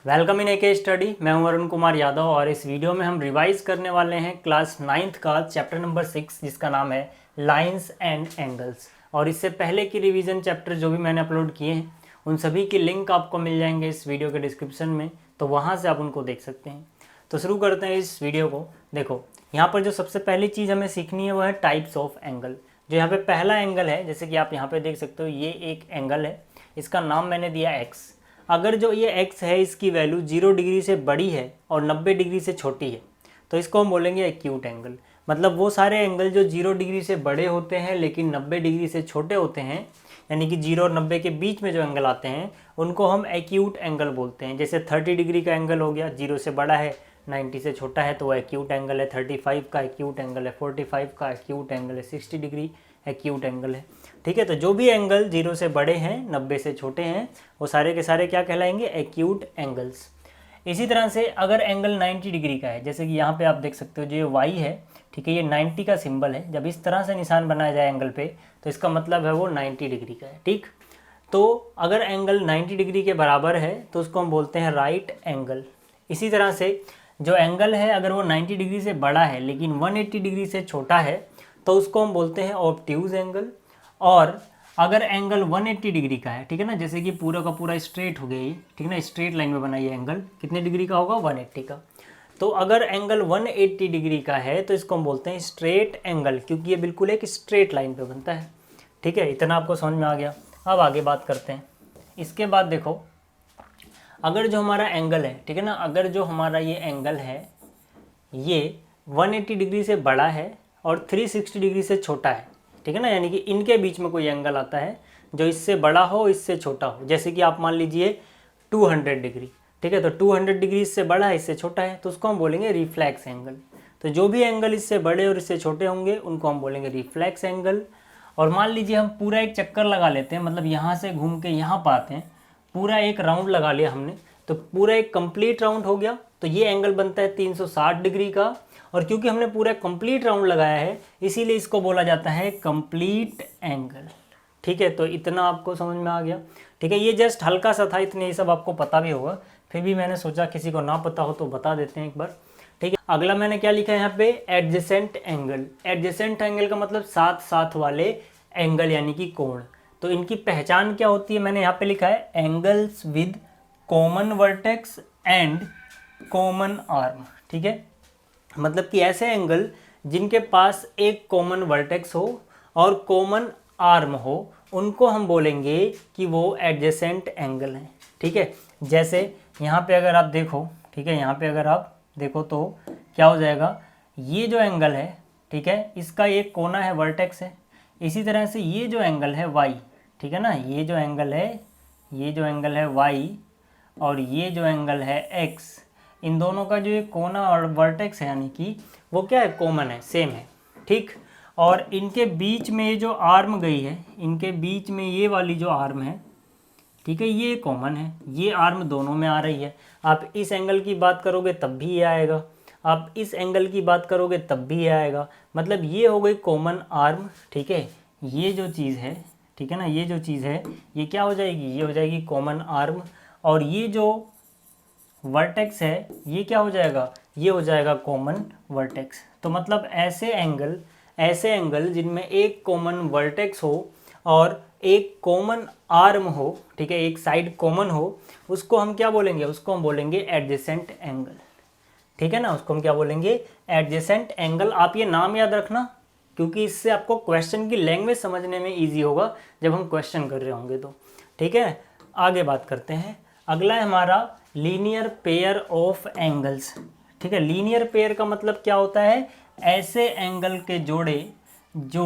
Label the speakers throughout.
Speaker 1: Welcome in AK study. मैं हूं अरुण कुमार यादव और इस वीडियो में हम रिवाइज करने वाले हैं क्लास 9th का चैप्टर नंबर 6 जिसका नाम है लाइंस एंड एंगल्स। और इससे पहले की रिवीजन चैप्टर जो भी मैंने अपलोड किए हैं उन सभी की लिंक आपको मिल जाएंगे इस वीडियो के डिस्क्रिप्शन में, तो वहाँ से आप उनको देख सकते हैं। तो शुरू करते हैं इस वीडियो को। देखो यहाँ पर जो सबसे पहली चीज़ हमें सीखनी है वो है टाइप्स ऑफ एंगल। जो यहाँ पे पहला एंगल है, जैसे कि आप यहाँ पे देख सकते हो, ये एक एंगल है, इसका नाम मैंने दिया एक्स। अगर जो ये x है इसकी वैल्यू 0 डिग्री से बड़ी है और 90 डिग्री से छोटी है तो इसको हम बोलेंगे एक्यूट एंगल। मतलब वो सारे एंगल जो 0 डिग्री से बड़े होते हैं लेकिन 90 डिग्री से छोटे होते हैं, यानी कि 0 और 90 के बीच में जो एंगल आते हैं उनको हम एक्यूट एंगल बोलते हैं। जैसे 30 डिग्री का एंगल हो गया, 0 से बड़ा है 90 से छोटा है तो वो एक्यूट एंगल है। 35 का एक्यूट एंगल है, 45 का एक्यूट एंगल है, 60 डिग्री एक्यूट एंगल है। ठीक है, तो जो भी एंगल 0 से बड़े हैं 90 से छोटे हैं वो सारे के सारे क्या कहलाएंगे, एक्यूट एंगल्स। इसी तरह से अगर एंगल 90 डिग्री का है, जैसे कि यहाँ पे आप देख सकते हो जो ये y है, ठीक है, ये 90 का सिंबल है। जब इस तरह से निशान बनाया जाए एंगल पे तो इसका मतलब है वो 90 डिग्री का है। ठीक, तो अगर एंगल 90 डिग्री के बराबर है तो उसको हम बोलते हैं राइट एंगल। इसी तरह से जो एंगल है अगर वो 90 डिग्री से बड़ा है लेकिन 180 डिग्री से छोटा है तो उसको हम बोलते हैं ऑब्ट्यूज एंगल। और अगर एंगल 180 डिग्री का है, ठीक है ना, जैसे कि पूरा का पूरा स्ट्रेट हो गया ये, ठीक है ना, स्ट्रेट लाइन में बना ये एंगल कितने डिग्री का होगा, 180 का। तो अगर एंगल 180 डिग्री का है तो इसको हम बोलते हैं स्ट्रेट एंगल, क्योंकि ये बिल्कुल एक स्ट्रेट लाइन पे बनता है। ठीक है, इतना आपको समझ में आ गया। अब आगे बात करते हैं। इसके बाद देखो, अगर जो हमारा एंगल है, ठीक है ना, अगर जो हमारा ये एंगल है ये 180 डिग्री से बड़ा है और 360 डिग्री से छोटा है, ठीक है ना, यानी कि इनके बीच में कोई एंगल आता है जो इससे बड़ा हो इससे छोटा हो, जैसे कि आप मान लीजिए 200 डिग्री, ठीक है, तो 200 डिग्री इससे बड़ा है इससे छोटा है तो उसको हम बोलेंगे रिफ्लेक्स एंगल। तो जो भी एंगल इससे बड़े और इससे छोटे होंगे उनको हम बोलेंगे रिफ्लेक्स एंगल। और मान लीजिए हम पूरा एक चक्कर लगा लेते हैं, मतलब यहाँ से घूम के यहाँ पर आते हैं, पूरा एक राउंड लगा लिया हमने, तो पूरा एक कंप्लीट राउंड हो गया, तो ये एंगल बनता है 360 डिग्री का। और क्योंकि हमने पूरा कंप्लीट राउंड लगाया है इसीलिए इसको बोला जाता है कंप्लीट एंगल। ठीक है, तो इतना आपको समझ में आ गया। ठीक है, ये जस्ट हल्का सा था, इतने ये सब आपको पता भी होगा, फिर भी मैंने सोचा किसी को ना पता हो तो बता देते हैं एक बार। ठीक है, अगला मैंने क्या लिखा है यहाँ पे, एडजेसेंट एंगल। एडजेसेंट एंगल का मतलब साथ साथ वाले एंगल यानी कि कोण। तो इनकी पहचान क्या होती है, मैंने यहाँ पे लिखा है angles with common vertex and common arm. ठीक है, मतलब कि ऐसे एंगल जिनके पास एक कॉमन वर्टेक्स हो और कॉमन आर्म हो उनको हम बोलेंगे कि वो एडजेसेंट एंगल हैं। ठीक है, जैसे यहाँ पे अगर आप देखो, ठीक है, यहाँ पे अगर आप देखो तो क्या हो जाएगा, ये जो एंगल है, ठीक है, इसका एक कोना है, वर्टेक्स है। इसी तरह से ये जो एंगल है y, ठीक है ना, ये जो एंगल है, ये जो एंगल है y और ये जो एंगल है x, इन दोनों का जो ये कोना और वर्टेक्स है यानी कि वो क्या है, कॉमन है, सेम है। ठीक, और इनके बीच में ये जो आर्म गई है, इनके बीच में ये वाली जो आर्म है, ठीक है, ये कॉमन है, ये आर्म दोनों में आ रही है। आप इस एंगल की बात करोगे तब भी ये आएगा, आप इस एंगल की बात करोगे तब भी ये आएगा, मतलब ये हो गई कॉमन आर्म। ठीक है, ये जो चीज़ है, ठीक है ना, ये जो चीज़ है ये क्या हो जाएगी, ये हो जाएगी कॉमन आर्म। और ये जो वर्टेक्स है ये क्या हो जाएगा, ये हो जाएगा कॉमन वर्टेक्स। तो मतलब ऐसे एंगल जिनमें एक कॉमन वर्टेक्स हो और एक कॉमन आर्म हो, ठीक है, एक साइड कॉमन हो, उसको हम क्या बोलेंगे, उसको हम बोलेंगे एडजेसेंट एंगल। ठीक है ना, उसको हम क्या बोलेंगे, एडजेसेंट एंगल। आप ये नाम याद रखना क्योंकि इससे आपको क्वेश्चन की लैंग्वेज समझने में ईजी होगा जब हम क्वेश्चन कर रहे होंगे तो। ठीक है, आगे बात करते हैं। अगला है हमारा लीनियर पेयर ऑफ एंगल्स। ठीक है, लीनियर पेयर का मतलब क्या होता है, ऐसे एंगल के जोड़े जो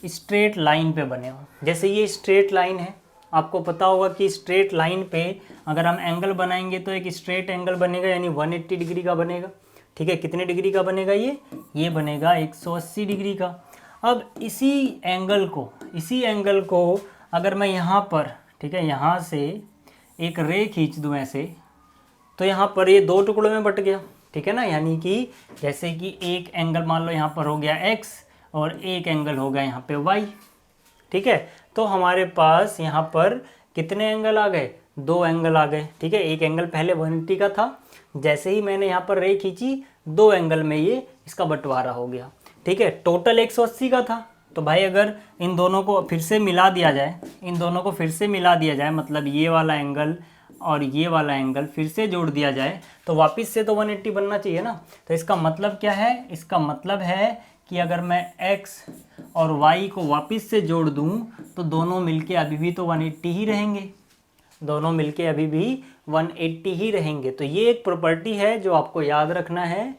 Speaker 1: स्ट्रेट लाइन पे बने हो। जैसे ये स्ट्रेट लाइन है, आपको पता होगा कि स्ट्रेट लाइन पे अगर हम एंगल बनाएंगे तो एक स्ट्रेट एंगल बनेगा, यानी 180 डिग्री का बनेगा। ठीक है, कितने डिग्री का बनेगा, ये बनेगा 180 डिग्री का। अब इसी एंगल को अगर मैं यहाँ पर, ठीक है, यहाँ से एक रे खींच दूँ ऐसे, तो यहाँ पर ये दो टुकड़ों में बट गया। ठीक है ना, यानी कि जैसे कि एक एंगल मान लो यहाँ पर हो गया x और एक एंगल हो गया यहाँ पे y। ठीक है, तो हमारे पास यहाँ पर कितने एंगल आ गए, दो एंगल आ गए, ठीक है। एक एंगल पहले 180 का था, जैसे ही मैंने यहाँ पर रे खींची दो एंगल में ये इसका बंटवारा हो गया, ठीक है। टोटल 180 का था, तो भाई अगर इन दोनों को फिर से मिला दिया जाए, इन दोनों को फिर से मिला दिया जाए, मतलब ये वाला एंगल और ये वाला एंगल फिर से जोड़ दिया जाए तो वापस से तो 180 बनना चाहिए ना। तो इसका मतलब क्या है, इसका मतलब है कि अगर मैं x और y को वापस से जोड़ दूं तो दोनों मिलके अभी भी तो 180 ही रहेंगे, दोनों मिलके अभी भी 180 ही रहेंगे। तो ये एक प्रॉपर्टी है जो आपको याद रखना है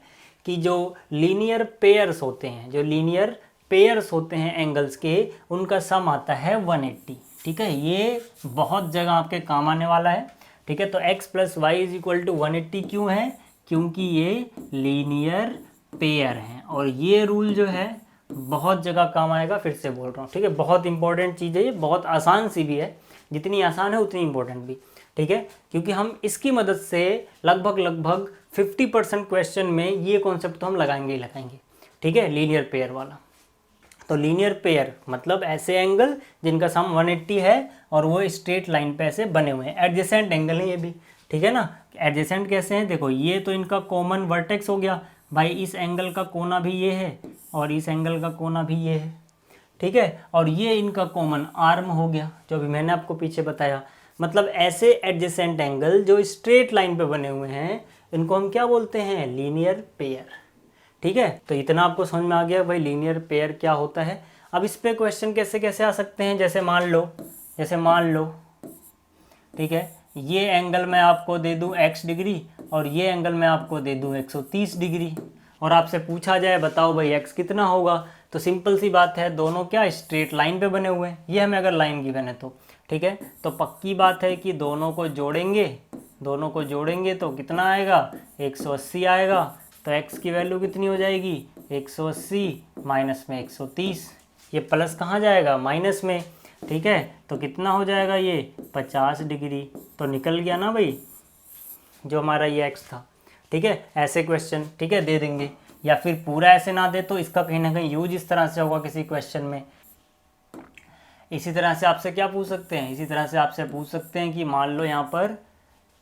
Speaker 1: कि जो लीनियर पेयर्स होते हैं, जो लीनियर पेयर्स होते हैं एंगल्स के, उनका सम आता है 180, ठीक है। ये बहुत जगह आपके काम आने वाला है, ठीक है। तो x plus Y is equal to 180 क्यों है, क्योंकि ये लीनियर पेयर हैं, और ये रूल जो है बहुत जगह काम आएगा, फिर से बोल रहा हूँ, ठीक है। बहुत इंपॉर्टेंट चीज़ है ये, बहुत आसान सी भी है, जितनी आसान है उतनी इंपॉर्टेंट भी, ठीक है। क्योंकि हम इसकी मदद से लगभग 50% क्वेश्चन में ये कॉन्सेप्ट तो हम लगाएंगे ही लगाएंगे, ठीक है, लीनियर पेयर वाला। तो लीनियर पेयर मतलब ऐसे एंगल जिनका सम 180 है और वो स्ट्रेट लाइन पे ऐसे बने हुए हैं, एडजेसेंट एंगल है ये भी, ठीक है ना। एडजेसेंट कैसे हैं, देखो ये तो इनका कॉमन वर्टेक्स हो गया भाई, इस एंगल का कोना भी ये है और इस एंगल का कोना भी ये है, ठीक है। और ये इनका कॉमन आर्म हो गया, जो भी मैंने आपको पीछे बताया। मतलब ऐसे एडजेसेंट एंगल जो स्ट्रेट लाइन पे बने हुए हैं, इनको हम क्या बोलते हैं, लीनियर पेयर, ठीक है। तो इतना आपको समझ में आ गया भाई लीनियर पेयर क्या होता है। अब इस पे क्वेश्चन कैसे कैसे आ सकते हैं, जैसे मान लो, ठीक है, ये एंगल मैं आपको दे दूं x डिग्री और ये एंगल मैं आपको दे दूं 130 डिग्री, और आपसे पूछा जाए बताओ भाई x कितना होगा, तो सिंपल सी बात है, दोनों क्या स्ट्रेट लाइन पे बने हुए हैं, ये हमें अगर लाइन गिवन है तो, ठीक है। तो पक्की बात है कि दोनों को जोड़ेंगे तो कितना आएगा, 180 आएगा। तो x की वैल्यू कितनी हो जाएगी, 180 माइनस में 130, ये प्लस कहाँ जाएगा, माइनस में, ठीक है। तो कितना हो जाएगा ये 50 डिग्री, तो निकल गया ना भाई जो हमारा ये x था, ठीक है। ऐसे क्वेश्चन, ठीक है, दे देंगे, या फिर पूरा ऐसे ना दे तो इसका कहीं ना कहीं यूज इस तरह से होगा किसी क्वेश्चन में। इसी तरह से आपसे क्या पूछ सकते हैं, इसी तरह से आपसे पूछ सकते हैं कि मान लो यहाँ पर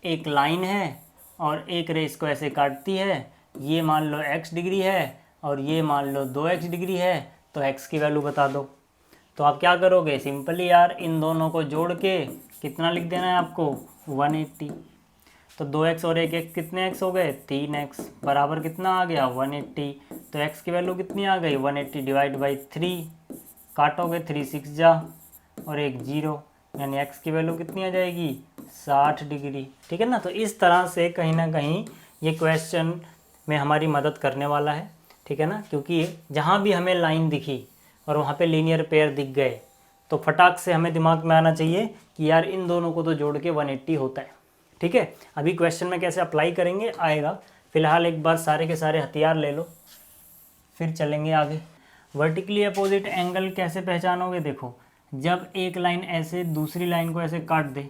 Speaker 1: एक लाइन है और एक रे इसको ऐसे काटती है, ये मान लो x डिग्री है और ये मान लो 2x डिग्री है, तो x की वैल्यू बता दो। तो आप क्या करोगे, सिंपली यार इन दोनों को जोड़ के कितना लिख देना है आपको, 180। तो 2x और 1x कितने x हो गए, 3x, बराबर कितना आ गया, 180। तो x की वैल्यू कितनी आ गई, 180 डिवाइड बाई 3, काटोगे 3 6 जा और 1 0, यानी x की वैल्यू कितनी आ जाएगी, 60 डिग्री, ठीक है ना। तो इस तरह से कहीं ना कहीं ये क्वेश्चन में हमारी मदद करने वाला है, ठीक है ना। क्योंकि जहाँ भी हमें लाइन दिखी और वहाँ पे लीनियर पेयर दिख गए तो फटाक से हमें दिमाग में आना चाहिए कि यार इन दोनों को तो जोड़ के 180 होता है, ठीक है। अभी क्वेश्चन में कैसे अप्लाई करेंगे आएगा, फिलहाल एक बार सारे के सारे हथियार ले लो फिर चलेंगे आगे। वर्टिकली अपोजिट एंगल कैसे पहचानोगे, देखो जब एक लाइन ऐसे दूसरी लाइन को ऐसे काट दे,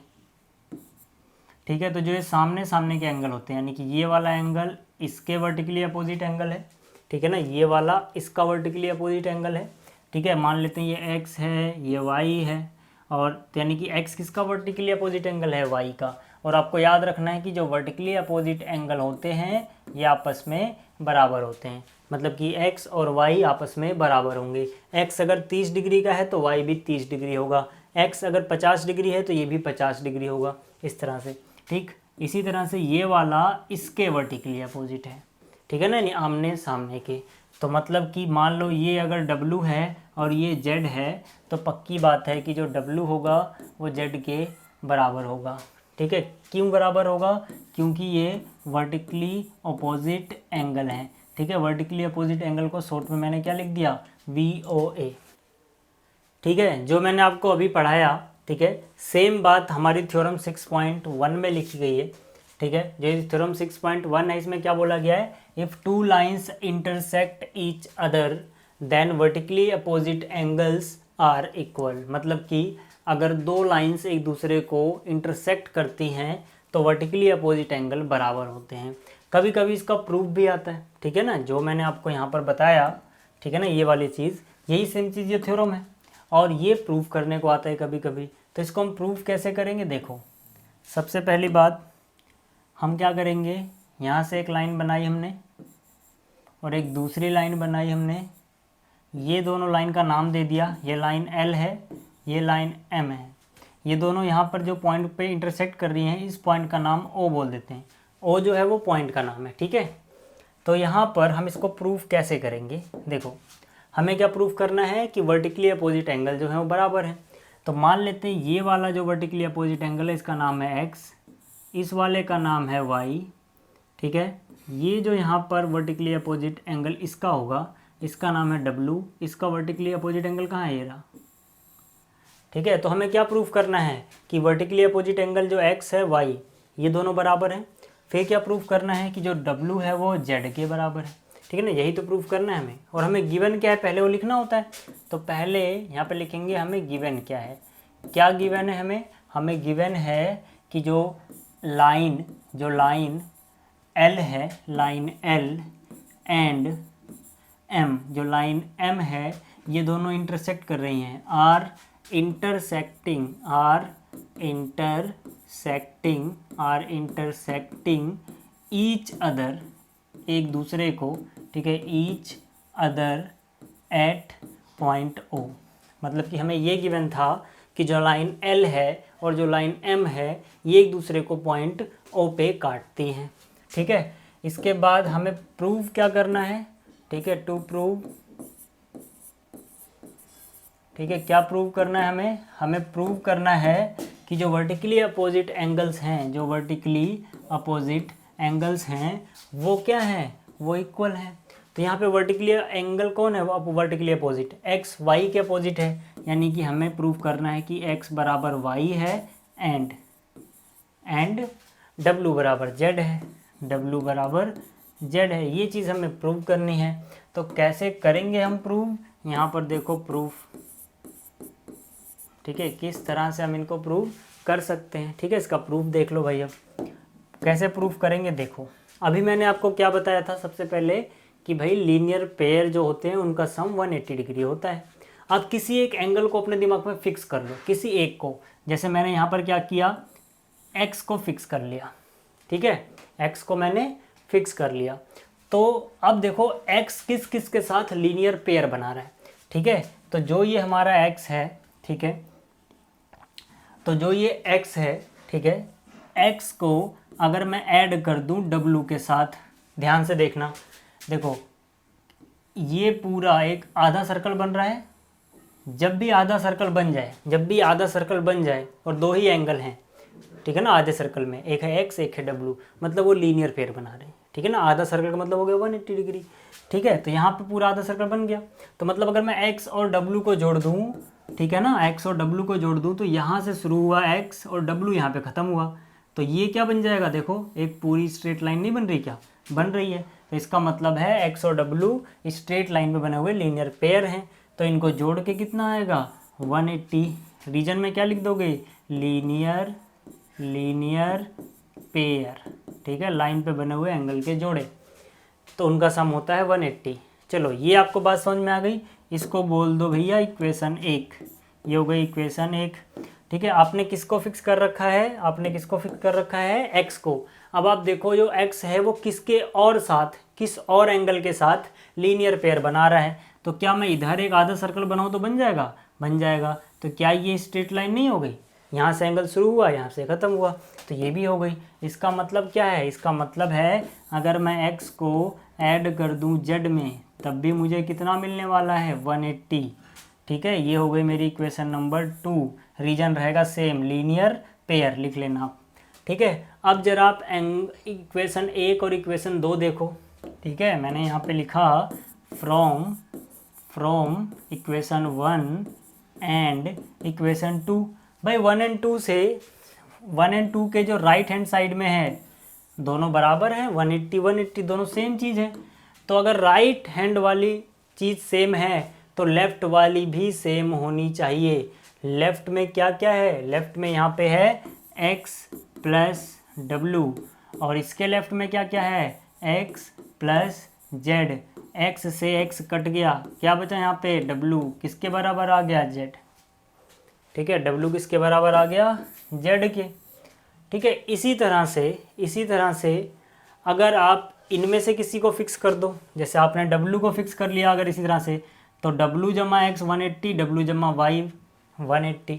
Speaker 1: ठीक है, तो जो ये सामने सामने के एंगल होते हैं, यानी कि ये वाला एंगल इसके वर्टिकली अपोजिट एंगल है, ठीक है ना, ये वाला इसका वर्टिकली अपोजिट एंगल है, ठीक है। मान लेते हैं ये x है, ये y है, और यानी कि x किसका वर्टिकली अपोजिट एंगल है, y का। और आपको याद रखना है कि जो वर्टिकली अपोजिट एंगल होते हैं ये आपस में बराबर होते हैं, मतलब कि x और y आपस में बराबर होंगे। x अगर 30 डिग्री का है तो y भी 30 डिग्री होगा, x अगर 50 डिग्री है तो ये भी 50 डिग्री होगा, इस तरह से, ठीक। इसी तरह से ये वाला इसके वर्टिकली अपोजिट है, ठीक है ना, यानी आमने सामने के। तो मतलब कि मान लो ये अगर W है और ये Z है, तो पक्की बात है कि जो W होगा वो Z के बराबर होगा, ठीक है। क्यों बराबर होगा, क्योंकि ये वर्टिकली अपोजिट एंगल है, ठीक है। वर्टिकली अपोजिट एंगल को शॉर्ट में मैंने क्या लिख दिया, VOA, ठीक है, जो मैंने आपको अभी पढ़ाया, ठीक है। सेम बात हमारी थ्योरम 6.1 में लिखी गई है, ठीक है। जो थ्योरम 6.1 है इसमें क्या बोला गया है, if two lines intersect each other then vertically opposite angles are equal, मतलब कि अगर दो लाइंस एक दूसरे को इंटरसेक्ट करती हैं तो वर्टिकली अपोजिट एंगल बराबर होते हैं। कभी कभी इसका प्रूफ भी आता है, ठीक है ना, जो मैंने आपको यहाँ पर बताया, ठीक है ना, ये वाली चीज़, यही सेम चीज़ ये थ्योरम है और ये प्रूफ करने को आता है कभी कभी। तो इसको हम प्रूफ कैसे करेंगे, देखो सबसे पहली बात हम क्या करेंगे, यहाँ से एक लाइन बनाई हमने और एक दूसरी लाइन बनाई हमने, ये दोनों लाइन का नाम दे दिया, ये लाइन L है, ये लाइन M है। ये दोनों यहाँ पर जो पॉइंट पे इंटरसेक्ट कर रही हैं, इस पॉइंट का नाम O बोल देते हैं। O जो है वो पॉइंट का नाम है, ठीक है। तो यहाँ पर हम इसको प्रूफ कैसे करेंगे, देखो हमें क्या प्रूफ करना है कि वर्टिकली अपोजिट एंगल जो है वो बराबर है। तो मान लेते हैं ये वाला जो वर्टिकली अपोजिट एंगल है इसका नाम है x, इस वाले का नाम है y, ठीक है। ये जो यहाँ पर वर्टिकली अपोजिट एंगल इसका होगा, इसका नाम है w, इसका वर्टिकली अपोजिट एंगल कहाँ है, ये रहा, ठीक है। तो हमें क्या प्रूफ करना है कि वर्टिकली अपोजिट एंगल जो x है y, ये दोनों बराबर हैं। फिर क्या प्रूफ करना है कि जो w है वो z के बराबर है, ठीक है ना। यही तो प्रूफ करना है हमें। और हमें गिवन क्या है पहले वो लिखना होता है। तो पहले यहाँ पे लिखेंगे हमें गिवन क्या है। क्या गिवन है हमें गिवन है कि जो लाइन L है, लाइन L एंड M, जो लाइन M है, ये दोनों इंटरसेक्ट कर रही हैं, आर इंटरसेक्टिंग ईच अदर, एक दूसरे को, ठीक है, each other at point O। मतलब कि हमें ये गिवन था कि जो लाइन L है और जो लाइन M है ये एक दूसरे को पॉइंट O पे काटती हैं, ठीक है। इसके बाद हमें प्रूव क्या करना है, ठीक है, टू प्रूव, ठीक है। क्या प्रूव करना है हमें प्रूव करना है कि जो वर्टिकली अपोजिट एंगल्स हैं, जो वर्टिकली अपोजिट एंगल्स हैं वो क्या हैं, वो इक्वल हैं। तो यहाँ पे वर्टिकली एंगल कौन है, वो वर्टिकली अपोजिट x y के अपोजिट है, यानी कि हमें प्रूव करना है कि x बराबर y है एंड w बराबर z है, w बराबर z है। ये चीज़ हमें प्रूव करनी है। तो कैसे करेंगे हम प्रूव, यहाँ पर देखो प्रूफ, ठीक है, किस तरह से हम इनको प्रूव कर सकते हैं, ठीक है। इसका प्रूफ देख लो भाई। अब कैसे प्रूफ करेंगे, देखो अभी मैंने आपको क्या बताया था सबसे पहले कि भाई लीनियर पेयर जो होते हैं उनका सम 180 डिग्री होता है। अब किसी एक एंगल को अपने दिमाग में फिक्स कर लो, किसी एक को। जैसे मैंने यहाँ पर क्या किया, x को फिक्स कर लिया, ठीक है, x को मैंने फिक्स कर लिया। तो अब देखो x किस किस के साथ लीनियर पेयर बना रहा है, ठीक है। तो जो ये हमारा x है, ठीक है, तो जो ये x है, ठीक है, x को अगर मैं ऐड कर दूं w के साथ, ध्यान से देखना, देखो ये पूरा एक आधा सर्कल बन रहा है। जब भी आधा सर्कल बन जाए और दो ही एंगल हैं, ठीक है ना, आधे सर्कल में एक है x एक है w, मतलब वो लीनियर पेयर बना रहे हैं, ठीक है ना। आधा सर्कल का मतलब हो गया 180 डिग्री, ठीक है। तो यहाँ पे पूरा आधा सर्कल बन गया। तो मतलब अगर मैं x और w को जोड़ दूँ, ठीक है ना, x और w को जोड़ दूँ, तो यहाँ से शुरू हुआ x और w यहाँ पे ख़त्म हुआ, तो ये क्या बन जाएगा, देखो एक पूरी स्ट्रेट लाइन नहीं बन रही, क्या बन रही है। तो इसका मतलब है x और w स्ट्रेट लाइन में बने हुए लीनियर पेयर हैं। तो इनको जोड़ के कितना आएगा 180। रीजन में क्या लिख दोगे, लीनियर पेयर, ठीक है, लाइन पे बने हुए एंगल के जोड़े, तो उनका सम होता है 180। चलो ये आपको बात समझ में आ गई। इसको बोल दो भैया इक्वेशन 1, ये हो गई इक्वेशन 1, ठीक है। आपने किसको फिक्स कर रखा है, आपने किसको फिक्स कर रखा है, x को। अब आप देखो जो x है वो किसके और साथ, किस और एंगल के साथ लीनियर पेयर बना रहा है। तो क्या मैं इधर एक आधा सर्कल बनाऊँ तो बन जाएगा, बन जाएगा। तो क्या ये स्ट्रेट लाइन नहीं हो गई, यहाँ से एंगल शुरू हुआ यहाँ से ख़त्म हुआ, तो ये भी हो गई। इसका मतलब क्या है, इसका मतलब है अगर मैं x को ऐड कर दूँ z में तब भी मुझे कितना मिलने वाला है 180, ठीक है। ये हो गई मेरी इक्वेशन नंबर 2। रीजन रहेगा सेम, लीनियर पेयर लिख लेना आप, ठीक है। अब जरा आप इक्वेशन 1 और इक्वेशन 2 देखो, ठीक है। मैंने यहाँ पे लिखा फ्रॉम इक्वेशन 1 एंड इक्वेशन 2। भाई 1 एंड 2 से 1 एंड 2 के जो राइट हैंड साइड में है दोनों बराबर हैं, 180 दोनों सेम चीज़ है। तो अगर राइट हैंड वाली चीज़ सेम है तो लेफ़्ट वाली भी सेम होनी चाहिए। लेफ़्ट में क्या क्या है, लेफ़्ट में यहाँ पे है x प्लस w और इसके लेफ़्ट में क्या क्या है x प्लस z। x से x कट गया, क्या बचा यहाँ पे w, किसके बराबर आ गया z, ठीक है, w किसके बराबर आ गया z के, ठीक है। इसी तरह से अगर आप इनमें से किसी को फिक्स कर दो, जैसे आपने W को फिक्स कर लिया अगर इसी तरह से, तो W जमा X 180, W जमा Y 180,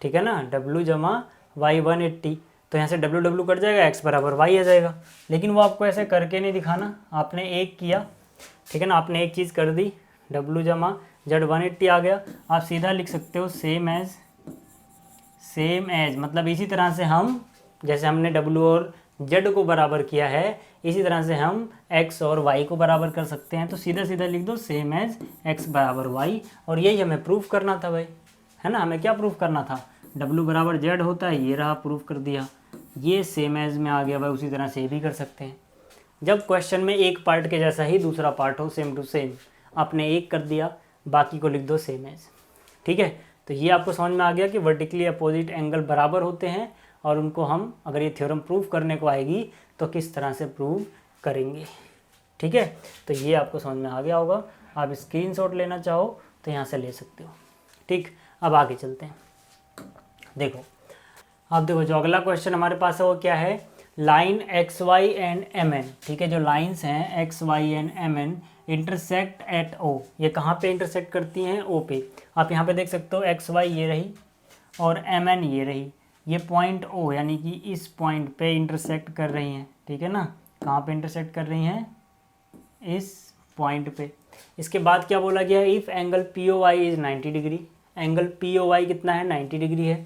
Speaker 1: ठीक है ना, W जमा Y 180, तो यहाँ से W W कट जाएगा, X बराबर Y आ जाएगा। लेकिन वो आपको ऐसे करके नहीं दिखाना, आपने एक किया, ठीक है ना, आपने एक चीज़ कर दी, W जमा Z 180 आ गया। आप सीधा लिख सकते हो सेम एज, मतलब इसी तरह से हम, जैसे हमने W और Z को बराबर किया है, इसी तरह से हम X और Y को बराबर कर सकते हैं। तो सीधा सीधा लिख दो सेम एज X बराबर Y, और यही हमें प्रूफ करना था भाई, है ना। हमें क्या प्रूफ करना था, W बराबर Z होता है, ये रहा, प्रूफ कर दिया। ये सेम एज में आ गया भाई, उसी तरह से ये भी कर सकते हैं। जब क्वेश्चन में एक पार्ट के जैसा ही दूसरा पार्ट हो, सेम टू सेम, आपने एक कर दिया, बाकी को लिख दो सेम एज, ठीक है। तो ये आपको समझ में आ गया कि वर्टिकली अपोजिट एंगल बराबर होते हैं, और उनको हम, अगर ये थ्योरम प्रूफ करने को आएगी तो किस तरह से प्रूव करेंगे, ठीक है। तो ये आपको समझ में आ गया होगा। आप स्क्रीनशॉट लेना चाहो तो यहाँ से ले सकते हो, ठीक। अब आगे चलते हैं। देखो, अब देखो जो अगला क्वेश्चन हमारे पास है वो क्या है, line X Y and M N, ठीक है। जो लाइंस हैं X Y and M N intersect at O, ये कहाँ पे इंटरसेक्ट करती हैं, ओ पे। आप यहाँ पे देख सकते हो एक्स वाई ये रही और एम एन ये रही, ये पॉइंट ओ यानी कि इस पॉइंट पे इंटरसेक्ट कर रही हैं, ठीक है ना। कहाँ पे इंटरसेक्ट कर रही हैं, इस पॉइंट पे। इसके बाद क्या बोला गया है, if angle P O Y is 90 degree, angle P O Y कितना है, 90 डिग्री है।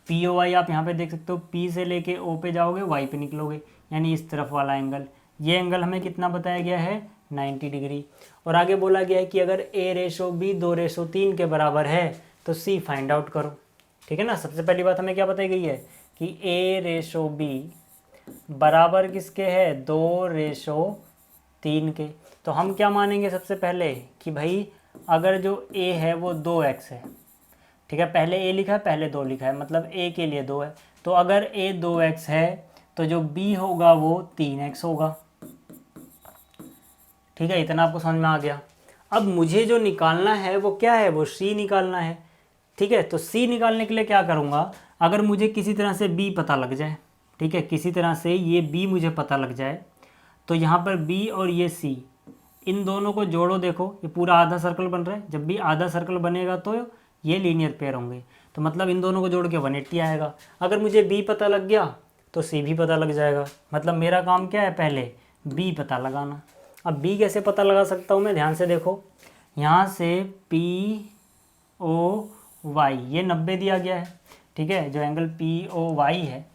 Speaker 1: पी ओ वाई आप यहाँ पे देख सकते हो, पी से लेके ओ पे जाओगे, वाई पे निकलोगे, यानी इस तरफ वाला एंगल। ये एंगल हमें कितना बताया गया है, 90 डिग्री। और आगे बोला गया है कि अगर A/B 2/3 के बराबर है तो C फाइंड आउट करो, ठीक है ना। सबसे पहली बात हमें क्या बताई गई है कि A/B बराबर किसके है, 2/3 के। तो हम क्या मानेंगे सबसे पहले कि भाई अगर जो A है वो 2x है, ठीक है। पहले A लिखा है, पहले 2 लिखा है, मतलब A के लिए 2 है। तो अगर A 2x है तो जो B होगा वो 3x होगा, ठीक है। इतना आपको समझ में आ गया। अब मुझे जो निकालना है वो क्या है, वो C निकालना है, ठीक है। तो C निकालने के लिए क्या करूँगा, अगर मुझे किसी तरह से B पता लग जाए, ठीक है, किसी तरह से ये B मुझे पता लग जाए, तो यहाँ पर B और ये C, इन दोनों को जोड़ो। देखो ये पूरा आधा सर्कल बन रहा है, जब भी आधा सर्कल बनेगा तो ये लीनियर पेयर होंगे, तो मतलब इन दोनों को जोड़ के 180 आएगा। अगर मुझे B पता लग गया तो C भी पता लग जाएगा, मतलब मेरा काम क्या है, पहले B पता लगाना। अब B कैसे पता लगा सकता हूँ मैं, ध्यान से देखो, यहाँ से POY ये 90 दिया गया है, ठीक है। जो एंगल POY है,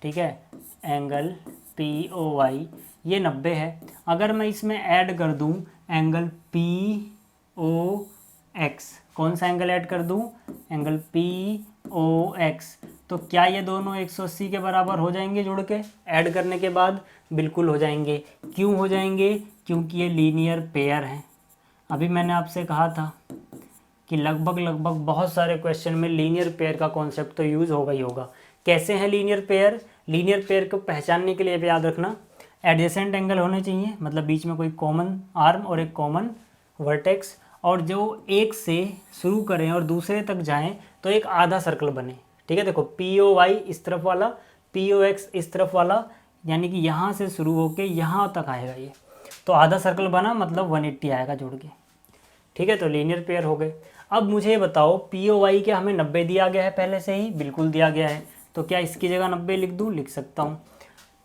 Speaker 1: ठीक है, एंगल POY ये 90 है। अगर मैं इसमें ऐड कर दूं एंगल POX, कौन सा एंगल ऐड कर दूं, एंगल POX, तो क्या ये दोनों 180 के बराबर हो जाएंगे जुड़ के, ऐड करने के बाद? बिल्कुल हो जाएंगे। क्यों हो जाएंगे, क्योंकि ये लीनियर पेयर हैं। अभी मैंने आपसे कहा था कि लगभग बहुत सारे क्वेश्चन में लीनियर पेयर का कॉन्सेप्ट तो यूज़ होगा ही होगा। कैसे हैं लीनियर पेयर? लीनियर पेयर को पहचानने के लिए याद रखना, एडजेसेंट एंगल होने चाहिए, मतलब बीच में कोई कॉमन आर्म और एक कॉमन वर्टेक्स, और जो एक से शुरू करें और दूसरे तक जाएं तो एक आधा सर्कल बने, ठीक है। देखो POY इस तरफ वाला, POX इस तरफ वाला, यानी कि यहाँ से शुरू होके यहाँ तक आएगा ये, तो आधा सर्कल बना, मतलब 180 आएगा जुड़ के, ठीक है। तो लीनियर पेयर हो गए। अब मुझे ये बताओ POY क्या हमें 90 दिया गया है पहले से ही? बिल्कुल दिया गया है। तो क्या इसकी जगह 90 लिख दूँ? लिख सकता हूँ।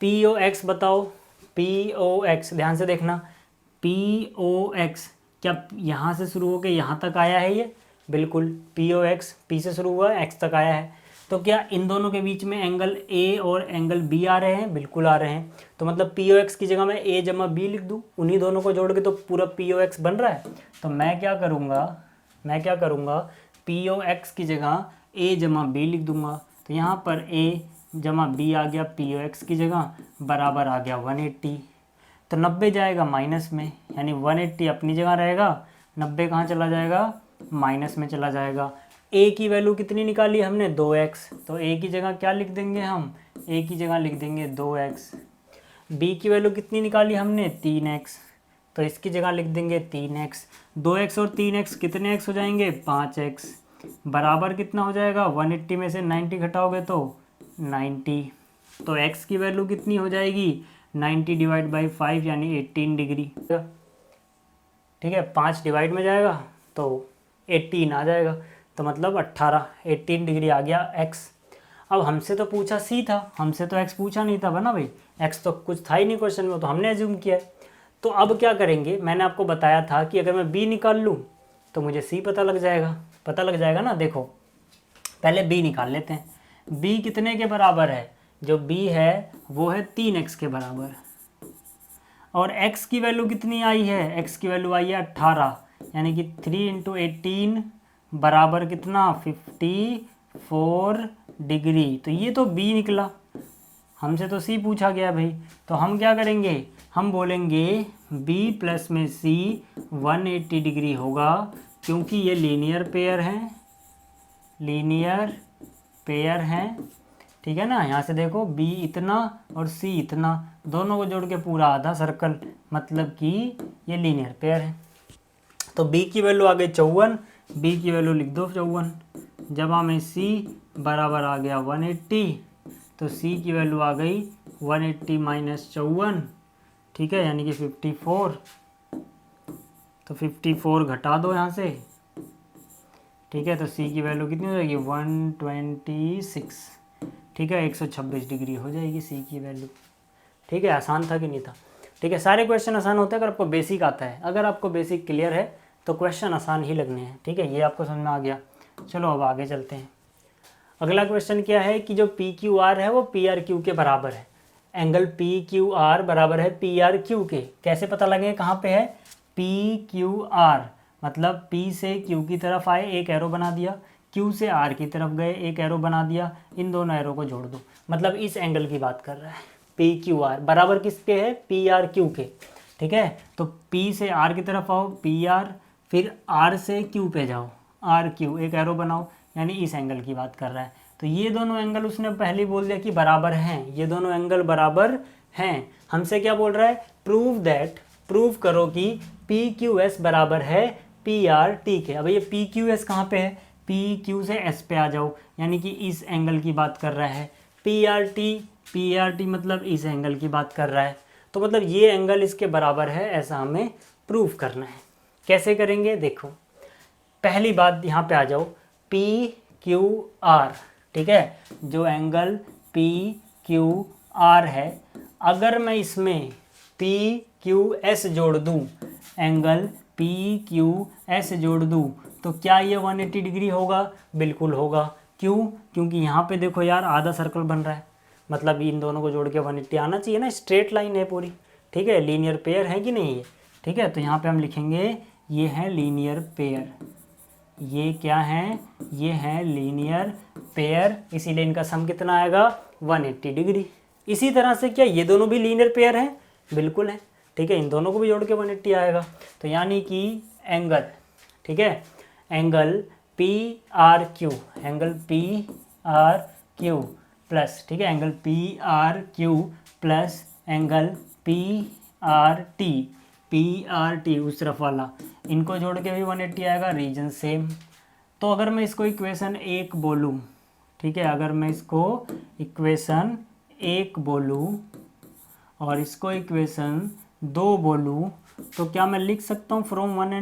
Speaker 1: POX बताओ, POX ध्यान से देखना, POX क्या यहाँ से शुरू होकर यहाँ तक आया है ये? बिल्कुल, POX P से शुरू हुआ है, X तक आया है। तो क्या इन दोनों के बीच में एंगल A और एंगल B आ रहे हैं? बिल्कुल आ रहे हैं। तो मतलब POX की जगह मैं A जमा B लिख दूँ, उन्हीं दोनों को जोड़ के तो पूरा POX बन रहा है। तो मैं क्या करूँगा, POX की जगह A जमा B लिख दूँगा। तो यहाँ पर A जमा B आ गया POX की जगह, बराबर आ गया 180। तो 90 जाएगा माइनस में, यानी 180 अपनी जगह रहेगा, 90 कहाँ चला जाएगा? माइनस में चला जाएगा। A की वैल्यू कितनी निकाली हमने? 2x, तो A की जगह क्या लिख देंगे हम? A की जगह लिख देंगे 2x। B की वैल्यू कितनी निकाली हमने? 3x, तो इसकी जगह लिख देंगे 3x। 2x और 3x कितने x हो जाएंगे? 5x, बराबर कितना हो जाएगा? 180 में से 90 घटाओगे तो 90, तो x की वैल्यू कितनी हो जाएगी 90 डिवाइड बाई 5 यानी 18 डिग्री। ठीक है, 5 डिवाइड में जाएगा तो 18 आ जाएगा, तो मतलब 18 डिग्री आ गया x। अब हमसे तो पूछा c था, हमसे तो x पूछा नहीं था ना भाई, x तो कुछ था ही नहीं क्वेश्चन में, तो हमने एज्यूम किया है। तो अब क्या करेंगे, मैंने आपको बताया था कि अगर मैं b निकाल लूँ तो मुझे c पता लग जाएगा ना। देखो पहले b निकाल लेते हैं, b कितने के बराबर है, जो b है वो है 3x के बराबर, और x की वैल्यू कितनी आई है, x की वैल्यू आई है 18, यानी कि 3 इंटू 18 बराबर कितना 54 डिग्री। तो ये तो b निकला, हमसे तो c पूछा गया भाई। तो हम क्या करेंगे, हम बोलेंगे b प्लस में c 180 डिग्री होगा, क्योंकि ये लीनियर पेयर हैं। ठीक है ना, यहाँ से देखो b इतना और c इतना, दोनों को जोड़ के पूरा आधा सर्कल, मतलब कि ये लीनियर पेयर है। तो b की वैल्यू आ गई 54, b की वैल्यू लिख दो 54, जब में c बराबर आ गया 180, तो c की वैल्यू आ गई 180 माइनस 54, ठीक है, यानी कि 54। तो 54 घटा दो यहाँ से, ठीक है, तो c की वैल्यू कितनी हो जाएगी 126, ठीक है, 126 डिग्री हो जाएगी c की वैल्यू। ठीक है, आसान था कि नहीं था। ठीक है, सारे क्वेश्चन आसान होते हैं अगर आपको बेसिक आता है, अगर आपको बेसिक क्लियर है तो क्वेश्चन आसान ही लगने हैं। ठीक है, ये आपको समझ में आ गया। चलो अब आगे चलते हैं। अगला क्वेश्चन क्या है कि जो पी क्यू आर है वो पी आर क्यू के बराबर है। एंगल पी क्यू आर बराबर है पी आर क्यू के। कैसे पता लगे कहाँ पे है, पी क्यू आर मतलब पी से क्यू की तरफ आए एक एरो बना दिया, क्यू से आर की तरफ गए एक एरो बना दिया, इन दोनों एरो को जोड़ दो, मतलब इस एंगल की बात कर रहा है। पी क्यू आर बराबर किसके है, पी आर क्यू के। ठीक है, तो पी से आर की तरफ आओ पी आर, फिर आर से क्यू पे जाओ आर क्यू, एक एरो बनाओ, यानी इस एंगल की बात कर रहा है। तो ये दोनों एंगल उसने पहले बोल दिया कि बराबर हैं, ये दोनों एंगल बराबर हैं। हमसे क्या बोल रहा है, प्रूव करो कि पी क्यू एस बराबर है पी आर टी के। अब ये पी क्यू एस कहाँ पे है, पी क्यू से एस पे आ जाओ, यानी कि इस एंगल की बात कर रहा है। पी आर टी मतलब इस एंगल की बात कर रहा है, तो मतलब ये एंगल इसके बराबर है, ऐसा हमें प्रूव करना है। कैसे करेंगे, देखो पहली बात यहाँ पे आ जाओ, पी क्यू आर, ठीक है, जो एंगल पी क्यू आर है, अगर मैं इसमें पी क्यू एस जोड़ दूँ, एंगल पी क्यू एस जोड़ दूँ, तो क्या ये 180 डिग्री होगा, बिल्कुल होगा। क्यों, क्योंकि यहाँ पे देखो यार आधा सर्कल बन रहा है, मतलब इन दोनों को जोड़ के 180 आना चाहिए ना, स्ट्रेट लाइन है पूरी। ठीक है, लीनियर पेयर है कि नहीं है। ठीक है, तो यहाँ पे हम लिखेंगे ये है लीनियर पेयर, ये क्या है, ये है लीनियर पेयर, इसीलिए इनका सम कितना आएगा 180 डिग्री। इसी तरह से क्या ये दोनों भी लीनियर पेयर हैं, बिल्कुल है। ठीक है, इन दोनों को भी जोड़ के 180 आएगा, तो यानी कि एंगल, ठीक है, angle P R Q, angle P R Q plus, ठीक है, angle P R Q plus angle P R T उस तरफ वाला, इनको जोड़ के भी 180 आएगा, रीजन सेम। तो अगर मैं इसको इक्वेशन 1 बोलूँ, ठीक है, अगर मैं इसको इक्वेशन 1 बोलूँ और इसको इक्वेशन 2 बोलूँ, तो क्या मैं लिख सकता हूँ फ्रॉम 1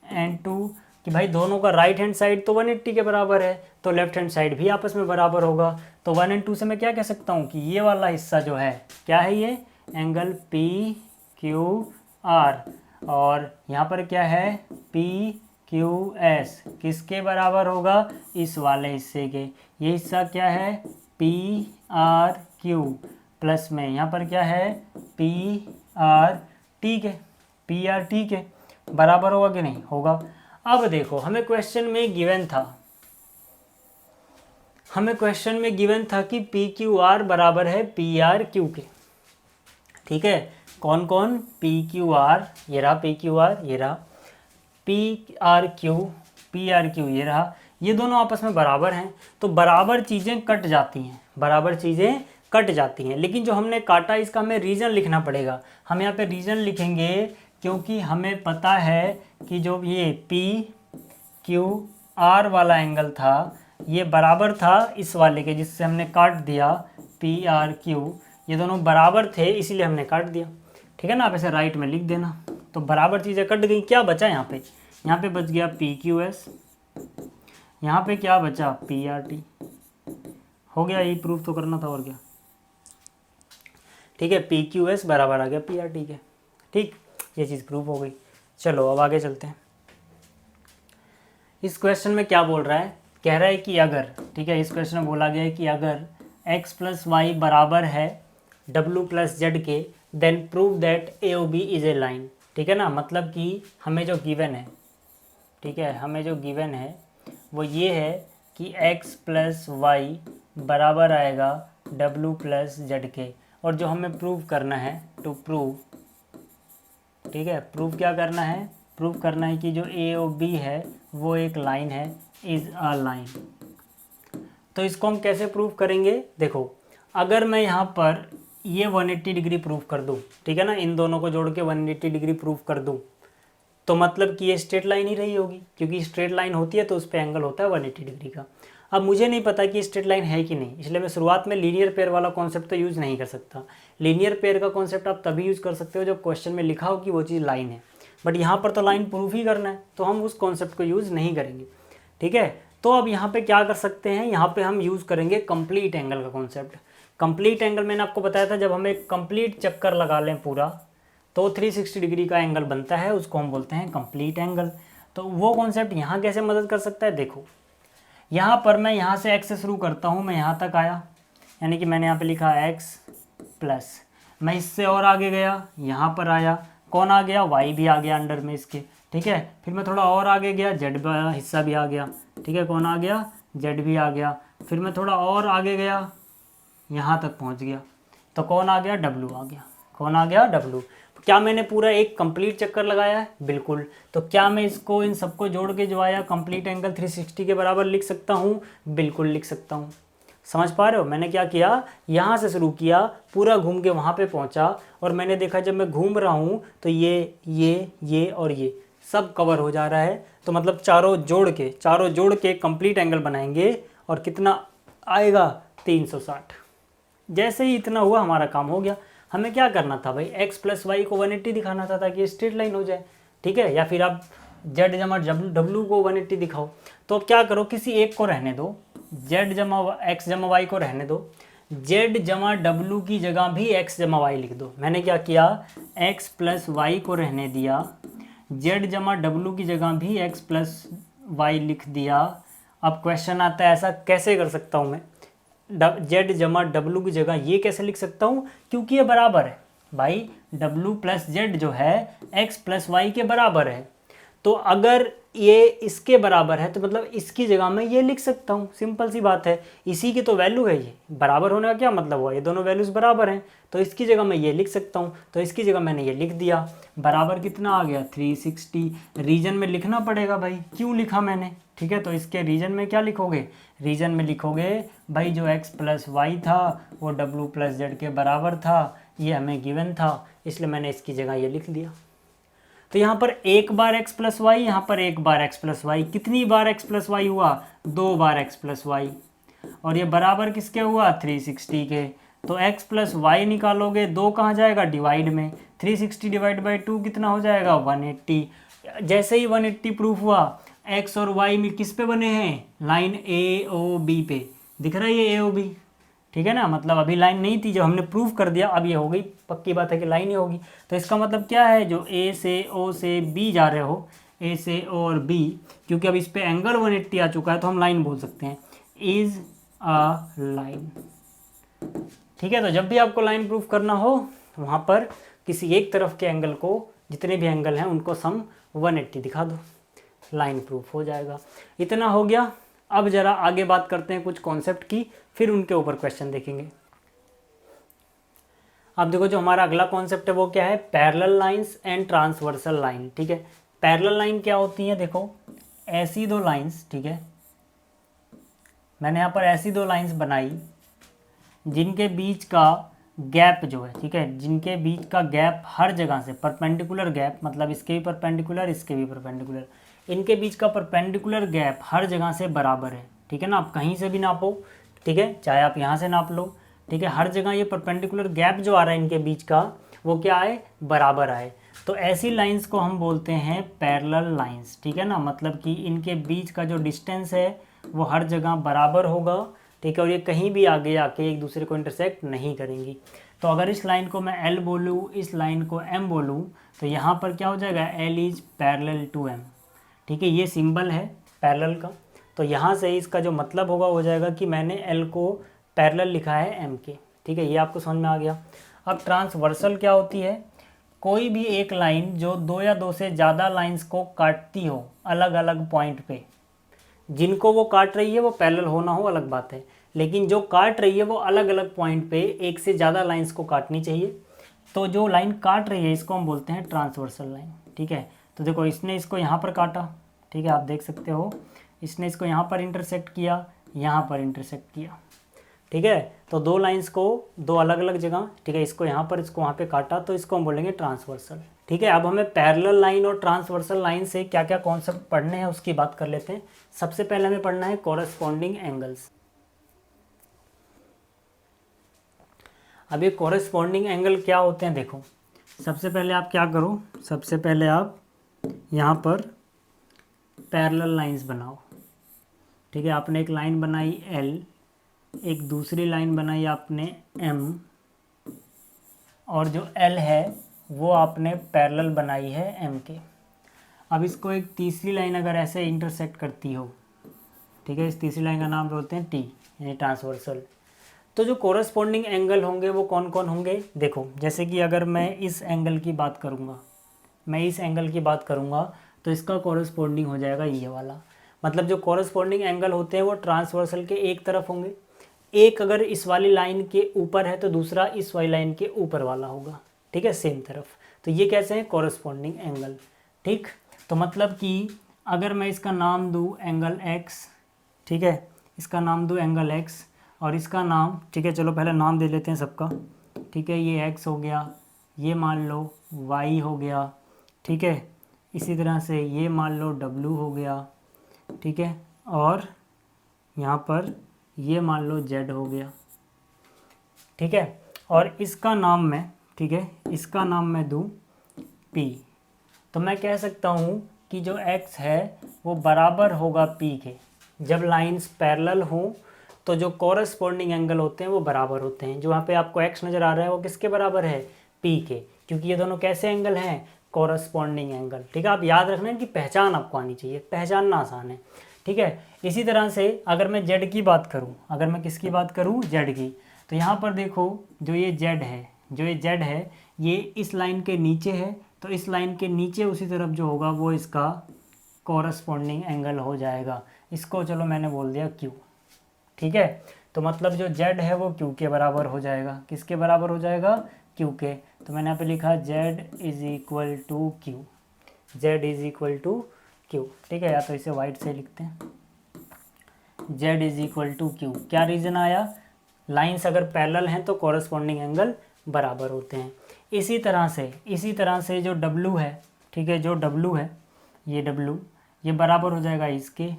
Speaker 1: एंड 2 कि भाई दोनों का राइट हैंड साइड तो 180 के बराबर है, तो लेफ्ट हैंड साइड भी आपस में बराबर होगा। तो 1 एंड 2 से मैं क्या कह सकता हूँ कि ये वाला हिस्सा जो है क्या है, ये एंगल पी क्यू आर, और यहाँ पर क्या है पी क्यू एस, किसके बराबर होगा, इस वाले हिस्से के। ये हिस्सा क्या है पी आर क्यू प्लस में यहाँ पर क्या है पी आर टी के, पी आर टी के बराबर होगा कि नहीं होगा। अब देखो हमें क्वेश्चन में गिवन था कि पी क्यू आर बराबर है पी आर क्यू के। ठीक है, कौन कौन, पी क्यू आर, ये रहा पी क्यू आर, ये रहा पी आर क्यू, ये रहा, ये दोनों आपस में बराबर हैं, तो बराबर चीज़ें कट जाती हैं, लेकिन जो हमने काटा इसका हमें रीज़न लिखना पड़ेगा। हम यहाँ पे रीज़न लिखेंगे क्योंकि हमें पता है कि जो ये पी क्यू आर वाला एंगल था, ये बराबर था इस वाले के जिससे हमने काट दिया पी आर क्यू, ये दोनों बराबर थे इसीलिए हमने काट दिया। ठीक है ना, आप ऐसे राइट में लिख देना। तो बराबर चीज़ें कट गई, क्या बचा यहाँ पे? यहाँ पे बच गया पी क्यू एस, यहाँ पे क्या बचा? P R T. हो गया, यही प्रूफ तो करना था और क्या। ठीक है, पी क्यू एस बराबर आ गया पी आर टी के। ठीक, ये चीज़ प्रूफ हो गई। चलो अब आगे चलते हैं। इस क्वेश्चन में क्या बोल रहा है? कह रहा है कि अगर, ठीक है, इस क्वेश्चन में बोला गया है कि अगर x प्लस वाई बराबर है w प्लस जेड के, then prove that A O B is a line. ठीक है ना, मतलब कि हमें जो गिवन है, ठीक है, हमें जो गिवन है वो ये है कि x प्लस वाई बराबर आएगा w प्लस जेड के, और जो हमें प्रूव करना है, टू प्रूव, ठीक है, प्रूव क्या करना है? प्रूव करना है कि जो ए ओ बी है वो एक लाइन है, इज़ अ लाइन। तो इसको हम कैसे प्रूव करेंगे? देखो, अगर मैं यहाँ पर ये 180 डिग्री प्रूव कर दूँ, ठीक है ना, इन दोनों को जोड़ के 180 डिग्री प्रूव कर दूँ, तो मतलब कि ये स्ट्रेट लाइन ही रही होगी, क्योंकि स्ट्रेट लाइन होती है तो उस पर एंगल होता है 180 डिग्री का। अब मुझे नहीं पता कि स्ट्रेट लाइन है कि नहीं, इसलिए मैं शुरुआत में लीनियर पेयर वाला कॉन्सेप्ट तो यूज़ नहीं कर सकता। लीनियर पेयर का कॉन्सेप्ट आप तभी यूज़ कर सकते हो जब क्वेश्चन में लिखा हो कि वो चीज़ लाइन है, बट यहाँ पर तो लाइन प्रूफ ही करना है, तो हम उस कॉन्सेप्ट को यूज़ नहीं करेंगे। ठीक है, तो अब यहाँ पे क्या कर सकते हैं? यहाँ पे हम यूज़ करेंगे कंप्लीट एंगल का कॉन्सेप्ट। कंप्लीट एंगल मैंने आपको बताया था, जब हम एक कंप्लीट चक्कर लगा लें पूरा तो 360 डिग्री का एंगल बनता है, उसको हम बोलते हैं कंप्लीट एंगल। तो वो कॉन्सेप्ट यहाँ कैसे मदद कर सकता है? देखो, यहाँ पर मैं यहाँ से x से शुरू करता हूँ, मैं यहाँ तक आया, यानी कि मैंने यहाँ पे लिखा x प्लस, मैं इससे और आगे गया, यहाँ पर आया, कौन आ गया? y भी आ गया अंडर में इसके। ठीक है, फिर मैं थोड़ा और आगे गया, z वाला हिस्सा भी आ गया। ठीक है, कौन आ गया? z भी आ गया। फिर मैं थोड़ा और आगे गया, यहाँ तक पहुँच गया, तो कौन आ गया? w आ गया। कौन आ गया? w। क्या मैंने पूरा एक कंप्लीट चक्कर लगाया है? बिल्कुल। तो क्या मैं इसको, इन सबको जोड़ के जो आया कंप्लीट एंगल 360 के बराबर लिख सकता हूँ? बिल्कुल लिख सकता हूँ। समझ पा रहे हो? मैंने क्या किया, यहाँ से शुरू किया, पूरा घूम के वहाँ पे पहुँचा, और मैंने देखा जब मैं घूम रहा हूँ तो ये और ये सब कवर हो जा रहा है। तो मतलब चारों जोड़ के कंप्लीट एंगल बनाएंगे, और कितना आएगा? 360। जैसे ही इतना हुआ हमारा काम हो गया। हमें क्या करना था भाई? x प्लस वाई को 180 दिखाना था ताकि स्ट्रेट लाइन हो जाए। ठीक है, या फिर आप z जमा w को 180 दिखाओ। तो अब क्या करो, किसी एक को रहने दो, z जमा x जमा y को रहने दो, z जमा w की जगह भी x जमा y लिख दो। मैंने क्या किया, x प्लस वाई को रहने दिया, z जमा w की जगह भी x प्लस वाई लिख दिया। अब क्वेश्चन आता है ऐसा कैसे कर सकता हूँ मैं? z जमा w की जगह ये कैसे लिख सकता हूँ? क्योंकि ये बराबर है भाई, w प्लस जेड जो है x प्लस वाई के बराबर है। तो अगर ये इसके बराबर है तो मतलब इसकी जगह मैं ये लिख सकता हूँ। सिंपल सी बात है, इसी की तो वैल्यू है ये। बराबर होने का क्या मतलब हुआ? ये दोनों वैल्यूज़ बराबर हैं, तो इसकी जगह मैं ये लिख सकता हूँ। तो इसकी जगह मैंने ये लिख दिया। बराबर कितना आ गया? 360। रीजन में लिखना पड़ेगा भाई, क्यों लिखा मैंने? ठीक है, तो इसके रीजन में क्या लिखोगे? रीजन में लिखोगे भाई जो x प्लस वाई था वो w प्लस जेड के बराबर था, ये हमें गिवन था, इसलिए मैंने इसकी जगह ये लिख दिया। तो यहाँ पर एक बार x प्लस वाई, यहाँ पर एक बार x प्लस वाई। कितनी बार x प्लस वाई हुआ? 2 बार x प्लस वाई। और ये बराबर किसके हुआ? 360 के। तो x प्लस वाई निकालोगे, 2 कहाँ जाएगा? डिवाइड में। 360 डिवाइड बाई 2 कितना हो जाएगा? 180। जैसे ही 180 प्रूफ हुआ, x और y में किस पे बने हैं? लाइन ए ओ बी पे। दिख रहा है ये ए ओ बी? ठीक है ना, मतलब अभी लाइन नहीं थी, जब हमने प्रूफ कर दिया अब ये हो गई, पक्की बात है कि लाइन ही होगी। तो इसका मतलब क्या है? जो ए से ओ से बी जा रहे हो, ए से ओ और बी, क्योंकि अब इस पे एंगल 180 आ चुका है तो हम लाइन बोल सकते हैं, इज अ लाइन। ठीक है, तो जब भी आपको लाइन प्रूफ करना हो वहाँ पर किसी एक तरफ के एंगल को, जितने भी एंगल हैं उनको सम 180 दिखा दो, लाइन प्रूफ हो जाएगा। इतना हो गया। अब जरा आगे बात करते हैं कुछ कॉन्सेप्ट की, फिर उनके ऊपर क्वेश्चन देखेंगे। अब देखो, जो हमारा अगला कॉन्सेप्ट है वो क्या है? Parallel lines and transversal line. ठीक है, पैरेलल लाइन क्या होती है? देखो, ऐसी दो लाइंस, ठीक है, मैंने यहाँ पर ऐसी दो लाइंस बनाई जिनके बीच का गैप जो है, ठीक है, जिनके बीच का गैप हर जगह से परपेंडिकुलर गैप, मतलब इसके भी परपेंडिकुलर, इसके भी परपेंडिकुलर, इनके बीच का परपेंडिकुलर गैप हर जगह से बराबर है। ठीक है ना, आप कहीं से भी नापो, ठीक है, चाहे आप यहाँ से नाप लो, ठीक है, हर जगह ये परपेंडिकुलर गैप जो आ रहा है इनके बीच का वो क्या आए, बराबर आए। तो ऐसी लाइंस को हम बोलते हैं पैरेलल लाइंस, ठीक है ना, मतलब कि इनके बीच का जो डिस्टेंस है वो हर जगह बराबर होगा, ठीक है, और ये कहीं भी आगे आके एक दूसरे को इंटरसेक्ट नहीं करेंगी। तो अगर इस लाइन को मैं L बोलूँ, इस लाइन को M बोलूँ, तो यहाँ पर क्या हो जाएगा, L is parallel to M, ठीक है, ये सिंबल है पैरेलल का। तो यहाँ से इसका जो मतलब होगा हो जाएगा कि मैंने L को पैरेलल लिखा है M के, ठीक है, ये आपको समझ में आ गया। अब ट्रांसवर्सल क्या होती है, कोई भी एक लाइन जो दो या दो से ज़्यादा लाइंस को काटती हो अलग अलग पॉइंट पे, जिनको वो काट रही है वो पैरेलल होना हो अलग बात है, लेकिन जो काट रही है वो अलग अलग पॉइंट पे एक से ज़्यादा लाइंस को काटनी चाहिए। तो जो लाइन काट रही है इसको हम बोलते हैं ट्रांसवर्सल लाइन, ठीक है। तो देखो इसने इसको यहाँ पर काटा, ठीक है, आप देख सकते हो, इसने इसको यहाँ पर इंटरसेक्ट किया, यहाँ पर इंटरसेक्ट किया, ठीक है। तो दो लाइंस को दो अलग अलग जगह, ठीक है, इसको यहाँ पर इसको वहाँ पे काटा, तो इसको हम बोलेंगे ट्रांसवर्सल, ठीक है। अब हमें पैरेलल लाइन और ट्रांसवर्सल लाइन से क्या क्या कॉन्सेप्ट पढ़ने हैं उसकी बात कर लेते हैं। सबसे पहले हमें पढ़ना है कॉरेस्पॉन्डिंग एंगल्स। अब ये कॉरेस्पॉन्डिंग एंगल क्या होते हैं, देखो सबसे पहले आप क्या करो, सबसे पहले आप यहाँ पर पैरेलल लाइंस बनाओ, ठीक है। आपने एक लाइन बनाई L, एक दूसरी लाइन बनाई आपने M, और जो L है वो आपने पैरेलल बनाई है M के। अब इसको एक तीसरी लाइन अगर ऐसे इंटरसेक्ट करती हो, ठीक है, इस तीसरी लाइन का नाम बोलते हैं T, यानी ट्रांसवर्सल। तो जो कोरेस्पॉन्डिंग एंगल होंगे वो कौन कौन होंगे, देखो जैसे कि अगर मैं इस एंगल की बात करूँगा, मैं इस एंगल की बात करूँगा तो इसका कोरेस्पॉन्डिंग हो जाएगा ये वाला। मतलब जो कोरेस्पॉन्डिंग एंगल होते हैं वो ट्रांसवर्सल के एक तरफ होंगे, एक अगर इस वाली लाइन के ऊपर है तो दूसरा इस वाली लाइन के ऊपर वाला होगा, ठीक है, सेम तरफ। तो ये कैसे हैं, कोरेस्पॉन्डिंग एंगल, ठीक। तो मतलब कि अगर मैं इसका नाम दूँ एंगल X, ठीक है, इसका नाम दूँ एंगल X, और इसका नाम, ठीक है, चलो पहले नाम दे लेते हैं सबका, ठीक है, ये X हो गया, ये मान लो Y हो गया, ठीक है, इसी तरह से ये मान लो W हो गया, ठीक है, और यहाँ पर ये मान लो Z हो गया, ठीक है, और इसका नाम मैं, ठीक है, इसका नाम मैं दूँ P। तो मैं कह सकता हूँ कि जो X है वो बराबर होगा P के। जब लाइंस पैरेलल हों तो जो कॉरेस्पॉन्डिंग एंगल होते हैं वो बराबर होते हैं। जो यहाँ पे आपको X नज़र आ रहा है वो किसके बराबर है, P के, क्योंकि ये दोनों कैसे एंगल हैं, कॉरेस्पॉन्डिंग एंगल, ठीक है। आप याद रखना इनकी पहचान आपको आनी चाहिए, पहचानना आसान है, ठीक है। इसी तरह से अगर मैं Z की बात करूँ, अगर मैं किसकी बात करूँ, Z की, तो यहाँ पर देखो जो ये Z है, जो ये Z है ये इस लाइन के नीचे है, तो इस लाइन के नीचे उसी तरफ जो होगा वो इसका कॉरेस्पॉन्डिंग एंगल हो जाएगा। इसको चलो मैंने बोल दिया Q, ठीक है। तो मतलब जो Z है वो Q के बराबर हो जाएगा, किसके बराबर हो जाएगा, Q के। तो मैंने यहाँ पे लिखा Z is equal to Q, Z is equal to Q, ठीक है, या तो इसे वाइट से लिखते हैं, Z is equal to Q। क्या रीज़न आया, लाइंस अगर पैरेलल हैं तो कॉरेस्पॉन्डिंग एंगल बराबर होते हैं। इसी तरह से जो W है, ठीक है, जो W है, ये W ये बराबर हो जाएगा इसके,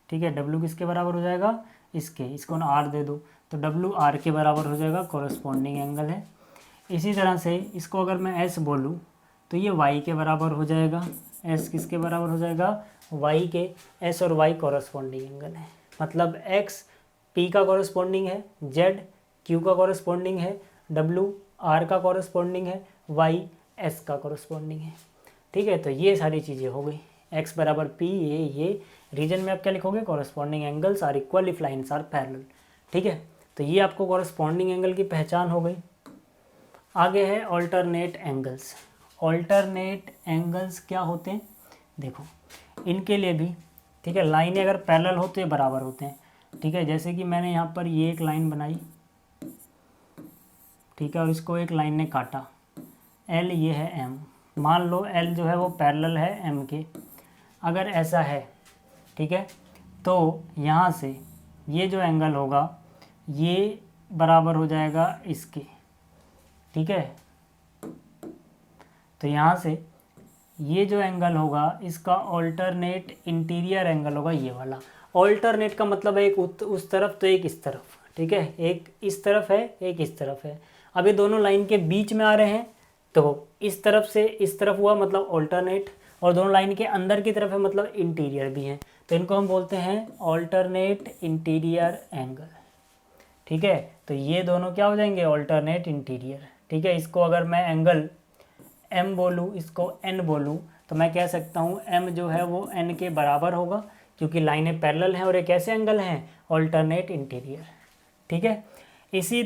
Speaker 1: ठीक है, W किसके बराबर हो जाएगा, इसके, इसको ना R दे दो, तो W R के बराबर हो जाएगा, कॉरेस्पॉन्डिंग एंगल है। इसी तरह से इसको अगर मैं S बोलूँ तो ये Y के बराबर हो जाएगा, S किसके बराबर हो जाएगा, Y के। S और Y कॉरेस्पॉन्डिंग एंगल है, मतलब X P का कॉरेस्पॉन्डिंग है, Z Q का कॉरेस्पॉन्डिंग है, W R का कॉरेस्पॉन्डिंग है, Y S का कॉरेस्पॉन्डिंग है, ठीक है। तो ये सारी चीज़ें हो गई, X बराबर P, ये रीजन में आप क्या लिखोगे, corresponding angles are equal if lines are parallel, ठीक है। तो ये आपको कॉरेस्पॉन्डिंग एंगल की पहचान हो गई। आगे है ऑल्टरनेट एंगल्स। ऑल्टरनेट एंगल्स क्या होते हैं, देखो इनके लिए भी, ठीक है, लाइनें अगर पैरेलल हो तो ये बराबर होते हैं, ठीक है। जैसे कि मैंने यहाँ पर ये एक लाइन बनाई, ठीक है, और इसको एक लाइन ने काटा, L ये है M, मान लो L जो है वो पैरेलल है M के। अगर ऐसा है, ठीक है, तो यहाँ से ये जो एंगल होगा ये बराबर हो जाएगा इसके, ठीक है। तो यहाँ से ये जो एंगल होगा इसका ऑल्टरनेट इंटीरियर एंगल होगा ये वाला। ऑल्टरनेट का मतलब है एक उस तरफ तो एक इस तरफ, ठीक है, एक इस तरफ है एक इस तरफ है। अब ये दोनों लाइन के बीच में आ रहे हैं तो इस तरफ से इस तरफ हुआ मतलब ऑल्टरनेट, और दोनों लाइन के अंदर की तरफ है मतलब इंटीरियर भी है, तो इनको हम बोलते हैं ऑल्टरनेट इंटीरियर एंगल, ठीक है। तो ये दोनों क्या हो जाएंगे, ऑल्टरनेट इंटीरियर, ठीक है। इसको अगर मैं एंगल m बोलूँ, इसको n बोलूँ, तो मैं कह सकता हूँ m जो है वो n के बराबर होगा, क्योंकि लाइनें पैरेलल हैं और एक ऐसे एंगल हैं ऑल्टरनेट इंटीरियर, ठीक है। इसी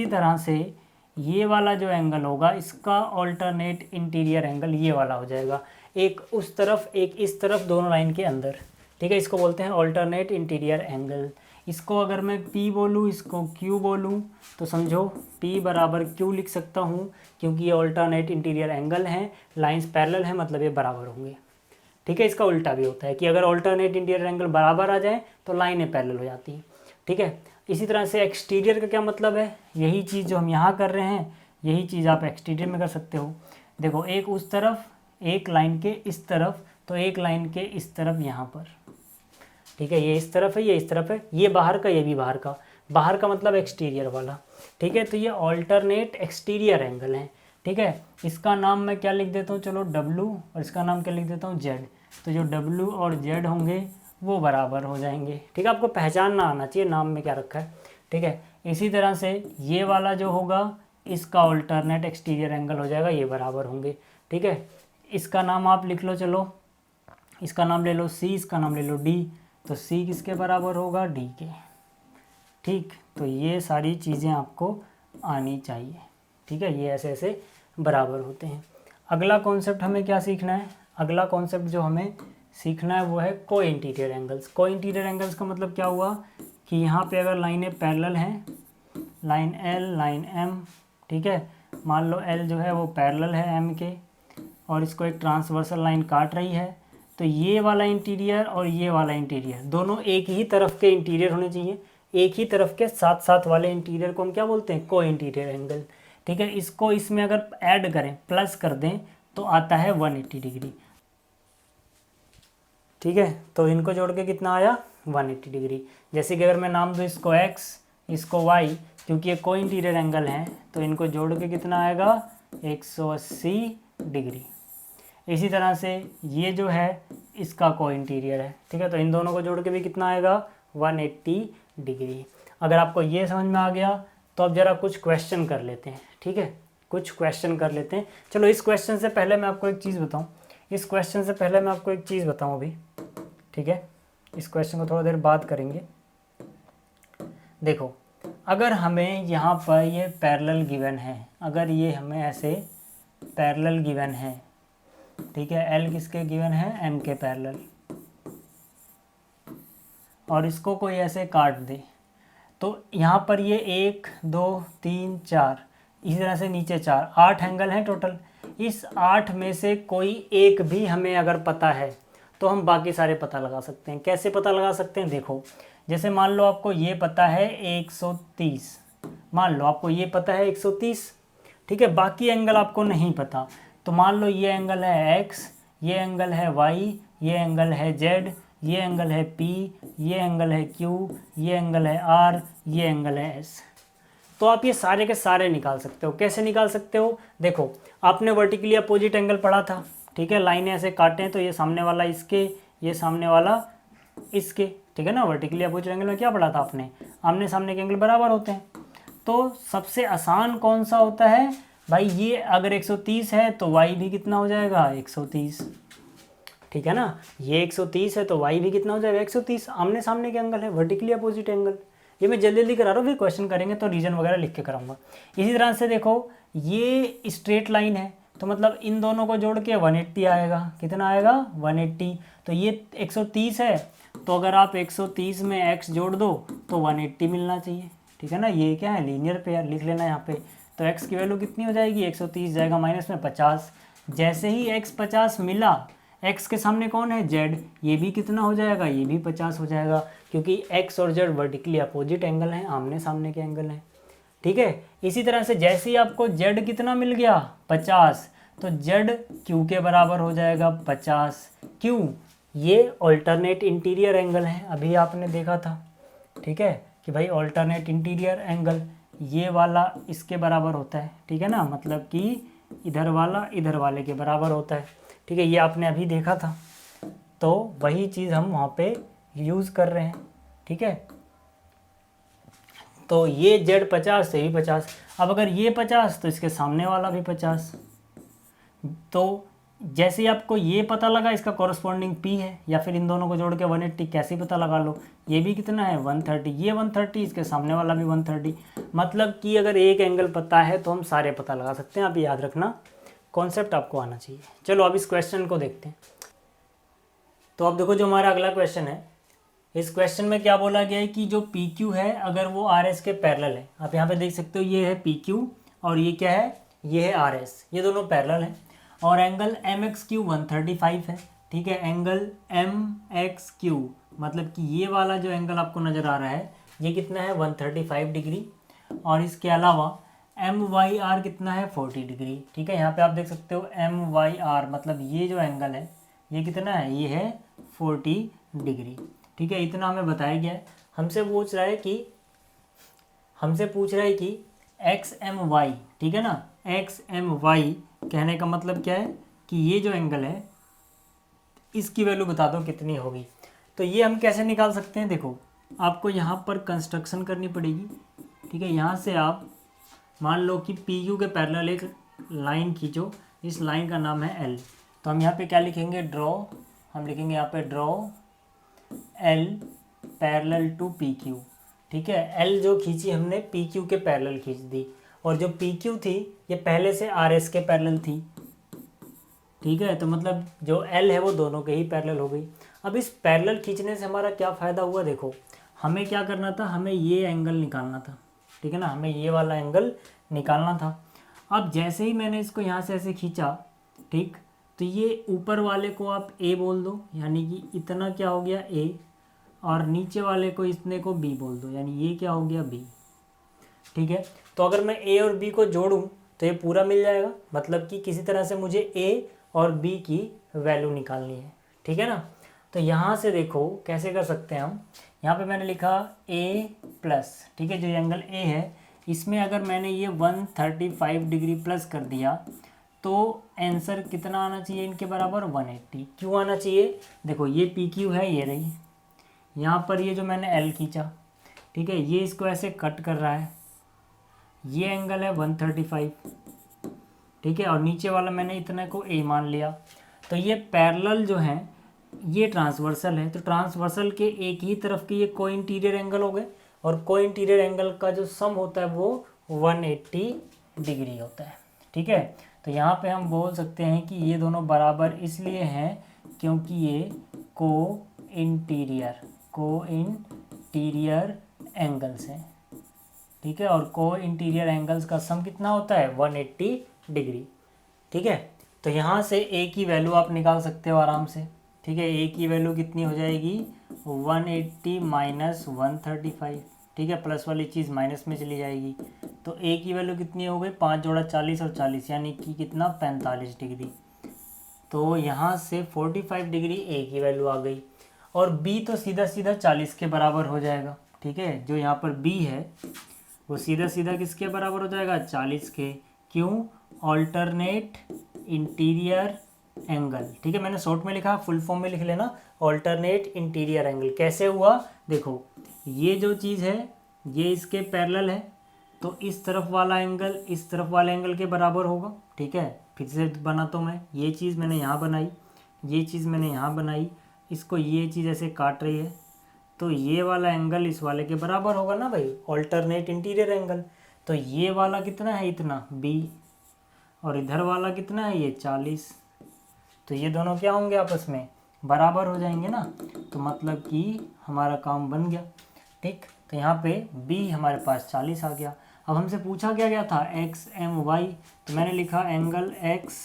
Speaker 1: तरह से ये वाला जो एंगल होगा इसका ऑल्टरनेट इंटीरियर एंगल ये वाला हो जाएगा, एक उस तरफ एक इस तरफ, दोनों लाइन के अंदर, ठीक है। इसको बोलते हैं ऑल्टरनेट इंटीरियर एंगल। इसको अगर मैं P बोलूँ, इसको Q बोलूँ, तो समझो P बराबर Q लिख सकता हूँ, क्योंकि ये ऑल्टरनेट इंटीरियर एंगल हैं, लाइंस पैरेलल हैं, मतलब ये बराबर होंगे, ठीक है। इसका उल्टा भी होता है कि अगर ऑल्टरनेट इंटीरियर एंगल बराबर आ जाए तो लाइनें पैरेलल हो जाती हैं, ठीक है। इसी तरह से एक्सटीरियर का क्या मतलब है, यही चीज़ जो हम यहाँ कर रहे हैं यही चीज़ आप एक्सटीरियर में कर सकते हो। देखो एक उस तरफ, एक लाइन के इस तरफ, तो एक लाइन के इस तरफ यहाँ पर, ठीक है, ये इस तरफ है ये इस तरफ है, ये बाहर का ये भी बाहर का, बाहर का मतलब एक्सटीरियर वाला, ठीक है। तो ये ऑल्टरनेट एक्सटीरियर एंगल है, ठीक है। इसका नाम मैं क्या लिख देता हूँ, चलो W, और इसका नाम क्या लिख देता हूँ Z। तो जो W और Z होंगे वो बराबर हो जाएंगे, ठीक है। आपको पहचानना आना चाहिए नाम में क्या रखा है, ठीक है। इसी तरह से ये वाला जो होगा इसका ऑल्टरनेट एक्सटीरियर एंगल हो जाएगा, ये बराबर होंगे, ठीक है। इसका नाम आप लिख लो, चलो इसका नाम ले लो C, इसका नाम ले लो D, तो C किसके बराबर होगा, D के, ठीक। तो ये सारी चीज़ें आपको आनी चाहिए, ठीक है, ये ऐसे ऐसे बराबर होते हैं। अगला कॉन्सेप्ट हमें क्या सीखना है, अगला कॉन्सेप्ट जो हमें सीखना है वो है को इंटीरियर एंगल्स। को इंटीरियर एंगल्स का मतलब क्या हुआ कि यहाँ पे अगर लाइनें पैरेलल हैं, लाइन L लाइन M, ठीक है, मान लो L जो है वो पैरेलल है M के, और इसको एक ट्रांसवर्सल लाइन काट रही है, तो ये वाला इंटीरियर और ये वाला इंटीरियर दोनों एक ही तरफ के इंटीरियर होने चाहिए, एक ही तरफ के साथ साथ वाले इंटीरियर को हम क्या बोलते हैं, को इंटीरियर एंगल, ठीक है। इसको इसमें अगर ऐड करें, प्लस कर दें, तो आता है 180 डिग्री, ठीक है। तो इनको जोड़ के कितना आया, 180 डिग्री। जैसे कि अगर मैं नाम दूँ इसको x, इसको y, क्योंकि ये को इंटीरियर एंगल हैं, तो इनको जोड़ के कितना आएगा, 180 डिग्री। इसी तरह से ये जो है इसका को इंटीरियर है, ठीक है, तो इन दोनों को जोड़ के भी कितना आएगा, 180 डिग्री। अगर आपको ये समझ में आ गया तो अब ज़रा कुछ क्वेश्चन कर लेते हैं, ठीक है, कुछ क्वेश्चन कर लेते हैं। चलो इस क्वेश्चन से पहले मैं आपको एक चीज़ बताऊं, अभी, ठीक है, इस क्वेश्चन को थोड़ा देर बाद करेंगे। देखो अगर हमें यहाँ पर ये पैरेलल गिवन है, अगर ये हमें ऐसे पैरेलल गिवन है, ठीक है, L किसके गिवन है, M के पैरेलल, और इसको कोई ऐसे काट दे, तो यहाँ पर ये 1 2 3 4, इसी तरह से नीचे 4, 8 एंगल हैं टोटल। इस 8 में से कोई एक भी हमें अगर पता है तो हम बाकी सारे पता लगा सकते हैं। कैसे पता लगा सकते हैं, देखो जैसे मान लो आपको ये पता है 130, मान लो आपको ये पता है 130, ठीक है, बाकी एंगल आपको नहीं पता, तो मान लो ये एंगल है x, ये एंगल है y, ये एंगल है z, ये एंगल है P, ये एंगल है Q, ये एंगल है R, ये एंगल है S। तो आप ये सारे के सारे निकाल सकते हो। कैसे निकाल सकते हो, देखो आपने वर्टिकली अपोजिट एंगल पढ़ा था, ठीक है, लाइनें ऐसे काटें तो ये सामने वाला इसके, ये सामने वाला इसके, ठीक है ना। वर्टिकली अपोजिट एंगल में क्या पढ़ा था आपने, आमने सामने के एंगल बराबर होते हैं। तो सबसे आसान कौन सा होता है भाई, ये अगर 130 है तो y भी कितना हो जाएगा, 130, ठीक है ना। ये 130 है तो y भी कितना हो जाएगा, 130, आमने सामने के एंगल है, वर्टिकली अपोजिट एंगल। ये मैं जल्दी जल्दी करा रहा हूँ, फिर क्वेश्चन करेंगे तो रीजन वगैरह लिख के कराऊंगा। इसी तरह से देखो ये स्ट्रेट लाइन है, तो मतलब इन दोनों को जोड़ के 180 आएगा, कितना आएगा, 180। तो ये 130 है, तो अगर आप 130 में x जोड़ दो तो 180 मिलना चाहिए, ठीक है ना। ये क्या है, लीनियर पेयर, लिख लेना यहाँ पे। तो x की वैल्यू कितनी हो जाएगी, 130 जाएगा माइनस में 50। जैसे ही x 50 मिला, x के सामने कौन है, z, ये भी कितना हो जाएगा, ये भी 50 हो जाएगा, क्योंकि x और z वर्टिकली अपोजिट एंगल हैं, आमने सामने के एंगल हैं, ठीक है। इसी तरह से जैसे ही आपको z कितना मिल गया, 50, तो z q के बराबर हो जाएगा 50। क्यों, ये ऑल्टरनेट इंटीरियर एंगल है, अभी आपने देखा था, ठीक है, कि भाई ऑल्टरनेट इंटीरियर एंगल ये वाला इसके बराबर होता है, ठीक है ना, मतलब कि इधर वाला इधर वाले के बराबर होता है, ठीक है, ये आपने अभी देखा था। तो वही चीज़ हम वहाँ पे यूज़ कर रहे हैं, ठीक है। तो ये जेड 50 से भी 50, अब अगर ये 50 तो इसके सामने वाला भी 50। तो जैसे ही आपको ये पता लगा इसका कॉरस्पॉन्डिंग पी है, या फिर इन दोनों को जोड़ के 180 कैसे पता लगा लो, ये भी कितना है 130, ये 130, इसके सामने वाला भी 130। मतलब कि अगर एक एंगल पता है तो हम सारे पता लगा सकते हैं, आप याद रखना, कॉन्सेप्ट आपको आना चाहिए। चलो अब इस क्वेश्चन को देखते हैं। तो अब देखो जो हमारा अगला क्वेश्चन है, इस क्वेश्चन में क्या बोला गया है कि जो पी क्यू है अगर वो आर एस के पैरेलल है, आप यहाँ पे देख सकते हो ये है पी क्यू और ये क्या है, ये है आर एस, ये दोनों पैरेलल हैं, और एंगल एम एक्स क्यू 135 है, ठीक है। एंगल एम एक्स क्यू मतलब कि ये वाला जो एंगल आपको नज़र आ रहा है ये कितना है 135 डिग्री, और इसके अलावा एम वाई आर कितना है 40 डिग्री, ठीक है। यहाँ पे आप देख सकते हो एम वाई आर मतलब ये जो एंगल है ये कितना है, ये है 40 डिग्री, ठीक है। इतना हमें बताया गया है। हमसे पूछ रहा है कि एक्स एम वाई, ठीक है ना, एक्स एम वाई कहने का मतलब क्या है कि ये जो एंगल है इसकी वैल्यू बता दो कितनी होगी। तो ये हम कैसे निकाल सकते हैं, देखो आपको यहाँ पर कंस्ट्रक्शन करनी पड़ेगी, ठीक है। यहाँ से आप मान लो कि पी क्यू के पैरेलल एक लाइन खींचो, इस लाइन का नाम है एल, तो हम यहाँ पे क्या लिखेंगे, हम लिखेंगे यहाँ पे draw L parallel to P Q, ठीक है। एल जो खींची हमने पी क्यू के पैरेलल खींच दी, और जो पी क्यू थी ये पहले से आर एस के पैरेलल थी, ठीक है। तो मतलब जो एल है वो दोनों के ही पैरेलल हो गई। अब इस पैरेलल खींचने से हमारा क्या फ़ायदा हुआ, देखो हमें क्या करना था, हमें ये एंगल निकालना था, ठीक है ना, हमें ये वाला एंगल निकालना था। अब जैसे ही मैंने इसको यहाँ से ऐसे खींचा, ठीक, तो ये ऊपर वाले को आप ए बोल दो, यानी कि इतना क्या हो गया ए, और नीचे वाले को इतने को बी बोल दो, यानी ये क्या हो गया बी, ठीक है। तो अगर मैं ए और बी को जोड़ूं तो ये पूरा मिल जाएगा, मतलब कि किसी तरह से मुझे ए और बी की वैल्यू निकालनी है, ठीक है ना। तो यहाँ से देखो कैसे कर सकते हैं हम, यहाँ पे मैंने लिखा ए प्लस, ठीक है, जो एंगल ए है इसमें अगर मैंने ये 135 डिग्री प्लस कर दिया तो आंसर कितना आना चाहिए इनके बराबर 180। क्यों आना चाहिए, देखो ये पी क्यू है, ये रही, यहाँ पर ये जो मैंने एल खींचा, ठीक है, ये इसको ऐसे कट कर रहा है, ये एंगल है 135, ठीक है, और नीचे वाला मैंने इतने को ए मान लिया। तो ये पैरेलल जो हैं ये ट्रांसवर्सल है, तो ट्रांसवर्सल के एक ही तरफ के ये को इंटीरियर एंगल हो गए, और को इंटीरियर एंगल का जो सम होता है वो 180 डिग्री होता है, ठीक है। तो यहाँ पे हम बोल सकते हैं कि ये दोनों बराबर इसलिए हैं क्योंकि ये को इंटीरियर एंगल्स हैं, ठीक है, और को इंटीरियर एंगल्स का सम कितना होता है 180 डिग्री, ठीक है। तो यहाँ से ए की वैल्यू आप निकाल सकते हो आराम से, ठीक है। ए की वैल्यू कितनी हो जाएगी 180 माइनस 135, ठीक है, प्लस वाली चीज़ माइनस में चली जाएगी, तो ए की वैल्यू कितनी हो गई 5 जोड़ा 40 और 40 यानी कि कितना 45 डिग्री। तो यहाँ से 45 डिग्री ए की वैल्यू आ गई, और बी तो सीधा सीधा 40 के बराबर हो जाएगा, ठीक है। जो यहाँ पर बी है वो सीधा सीधा किसके बराबर हो जाएगा 40 के, क्यों, ऑल्टरनेट इंटीरियर एंगल, ठीक है। मैंने शॉर्ट में लिखा, फुल फॉर्म में लिख लेना, ऑल्टरनेट इंटीरियर एंगल। कैसे हुआ, देखो ये जो चीज़ है ये इसके पैरेलल है, तो इस तरफ वाला एंगल इस तरफ वाले एंगल के बराबर होगा, ठीक है। फिर से बना तो मैं ये चीज़ मैंने यहाँ बनाई, ये चीज़ मैंने यहाँ बनाई, इसको ये चीज़ ऐसे काट रही है, तो ये वाला एंगल इस वाले के बराबर होगा ना भाई, ऑल्टरनेट इंटीरियर एंगल। तो ये वाला कितना है इतना बी, और इधर वाला कितना है ये 40, तो ये दोनों क्या होंगे आपस में बराबर हो जाएंगे ना, तो मतलब कि हमारा काम बन गया, ठीक। तो यहाँ पे बी हमारे पास 40 आ गया। अब हमसे पूछा क्या गया था एक्स एम वाई, तो मैंने लिखा एंगल एक्स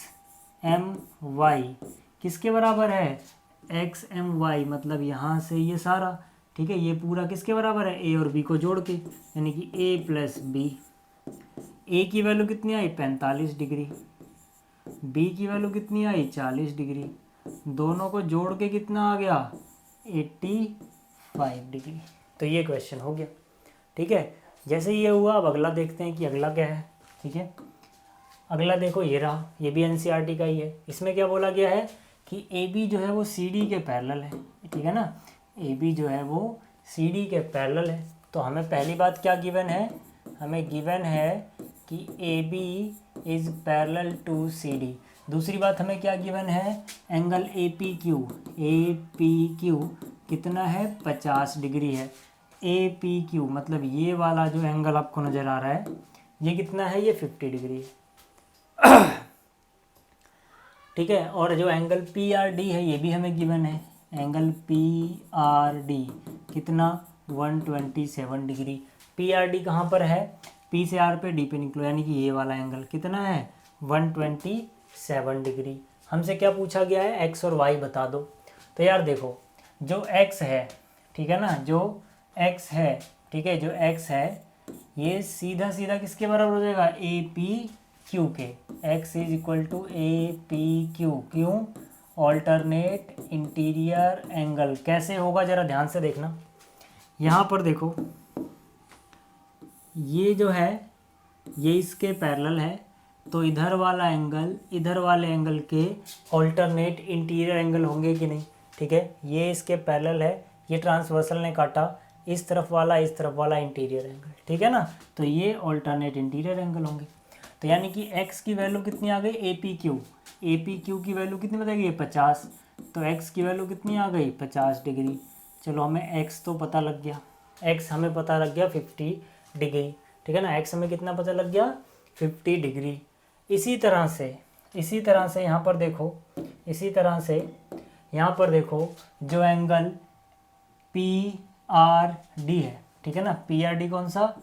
Speaker 1: एम वाई किसके बराबर है, एक्स एम वाई मतलब यहाँ से ये सारा, ठीक है, ये पूरा किसके बराबर है ए और बी को जोड़ के, यानी कि ए प्लस बी। ए की वैल्यू कितनी आई 45 डिग्री, बी की वैल्यू कितनी आई 40 डिग्री, दोनों को जोड़ के कितना आ गया 85 डिग्री। तो ये क्वेश्चन हो गया। ठीक है, जैसे ये हुआ अब अगला देखते हैं कि अगला क्या है। ठीक है, अगला देखो ये रहा, ये भी एनसीईआरटी का ही है। इसमें क्या बोला गया है कि ए बी जो है वो सी डी के पैरेलल है। ठीक है ना, ए बी जो है वो सी डी के पैरेलल है। तो हमें पहली बात क्या गिवन है, हमें गिवन है कि A B is parallel to C D. दूसरी बात हमें क्या गिवन है, एंगल ए पी क्यू कितना है 50 डिग्री है। ए पी क्यू मतलब ये वाला जो एंगल आपको नज़र आ रहा है ये कितना है, ये 50 डिग्री है। ठीक है, और जो एंगल पी आर डी है ये भी हमें गिवन है, एंगल पी आर डी कितना 127 डिग्री। पी आर डी कहाँ पर है, पी से आर पे डी पे निकलो, यानी कि ये वाला एंगल कितना है 127 डिग्री। हमसे क्या पूछा गया है, एक्स और वाई बता दो। तो यार देखो जो एक्स है, ठीक है ना, जो एक्स है, ठीक है, जो एक्स है ये सीधा सीधा किसके बराबर हो जाएगा, ए पी क्यू के। X is equal to A P Q. क्यों, ऑल्टरनेट इंटीरियर एंगल। कैसे होगा जरा ध्यान से देखना, यहाँ पर देखो ये जो है ये इसके पैरेलल है, तो इधर वाला एंगल इधर वाले एंगल के ऑल्टरनेट इंटीरियर एंगल होंगे कि नहीं। ठीक है, ये इसके पैरेलल है, ये ट्रांसवर्सल ने काटा, इस तरफ वाला इंटीरियर एंगल। ठीक है ना, तो ये ऑल्टरनेट इंटीरियर एंगल होंगे। तो यानी कि x की वैल्यू कितनी आ गई, ए पी क्यू की वैल्यू कितनी बताएगी 50। तो x की वैल्यू कितनी आ गई 50 डिग्री। चलो हमें x तो पता लग गया, x हमें पता लग गया 50 डिग्री। ठीक है ना, x हमें कितना पता लग गया 50 डिग्री। इसी तरह से यहाँ पर देखो, इसी तरह से यहाँ पर देखो जो एंगल पी आर डी है, ठीक है ना, पी आर डी कौन सा,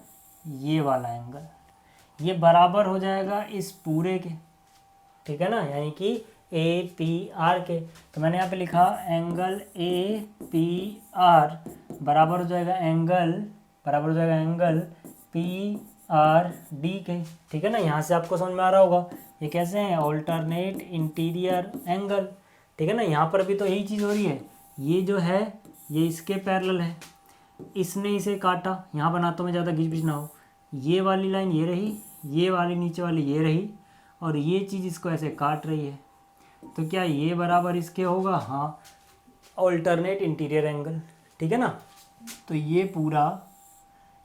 Speaker 1: ये वाला एंगल, ये बराबर हो जाएगा इस पूरे के। ठीक है ना, यानी कि ए पी आर के। तो मैंने यहाँ पे लिखा एंगल ए पी आर बराबर हो जाएगा एंगल पी आर डी के। ठीक है ना, यहाँ से आपको समझ में आ रहा होगा ये कैसे है, ऑल्टरनेट इंटीरियर एंगल। ठीक है ना, यहाँ पर भी तो यही चीज़ हो रही है, ये जो है ये इसके पैरेलल है, इसने इसे काटा, यहाँ बनाता हूँ मैं, ज़्यादा घिच पिच ना हो। ये वाली लाइन ये रही, ये वाली नीचे वाली ये रही, और ये चीज़ इसको ऐसे काट रही है। तो क्या ये बराबर इसके होगा, हाँ, ऑल्टरनेट इंटीरियर एंगल। ठीक है ना, तो ये पूरा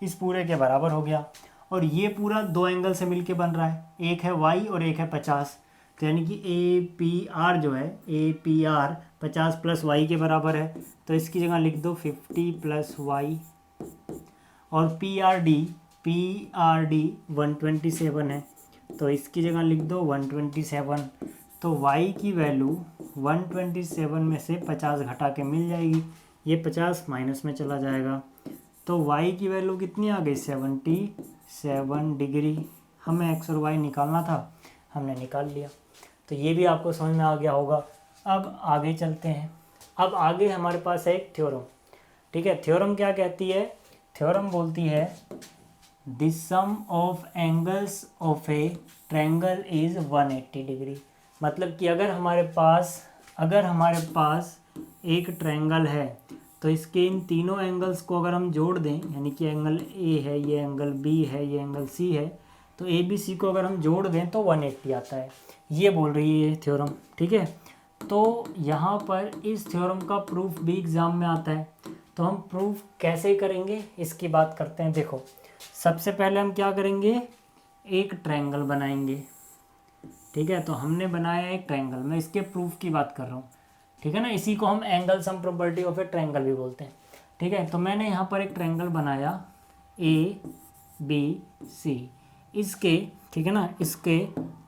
Speaker 1: इस पूरे के बराबर हो गया। और ये पूरा दो एंगल से मिलके बन रहा है, एक है y और एक है 50। तो यानी कि ए पी आर जो है, A P R 50 plus Y के बराबर है। तो इसकी जगह लिख दो 50 प्लस वाई। और पी आर डी 127 है, तो इसकी जगह लिख दो 127। तो y की वैल्यू 127 में से 50 घटा के मिल जाएगी, ये 50 माइनस में चला जाएगा। तो y की वैल्यू कितनी आ गई 77 डिग्री। हमें x और y निकालना था, हमने निकाल लिया। तो ये भी आपको समझ में आ गया होगा। अब आगे चलते हैं। अब आगे हमारे पास है एक थ्योरम। ठीक है, थ्योरम क्या कहती है, थ्योरम बोलती है the sum of angles of a triangle is 180 degree. मतलब कि अगर हमारे पास एक ट्रायंगल है तो इसके इन तीनों एंगल्स को अगर हम जोड़ दें, यानी कि एंगल ए है, ये एंगल बी है, ये एंगल सी है, तो ए बी सी को अगर हम जोड़ दें तो 180 आता है। ये बोल रही है थ्योरम। ठीक है, तो यहाँ पर इस थ्योरम का प्रूफ भी एग्ज़ाम में आता है। तो हम प्रूफ कैसे करेंगे इसकी बात करते हैं। देखो सबसे पहले हम क्या करेंगे, एक ट्रायंगल बनाएंगे। ठीक है, तो हमने बनाया एक ट्रायंगल, मैं इसके प्रूफ की बात कर रहा हूँ। ठीक है ना, इसी को हम angle sum property of a triangle भी बोलते हैं। ठीक है, तो मैंने यहाँ पर एक ट्रायंगल बनाया ए बी सी, इसके, ठीक है ना, इसके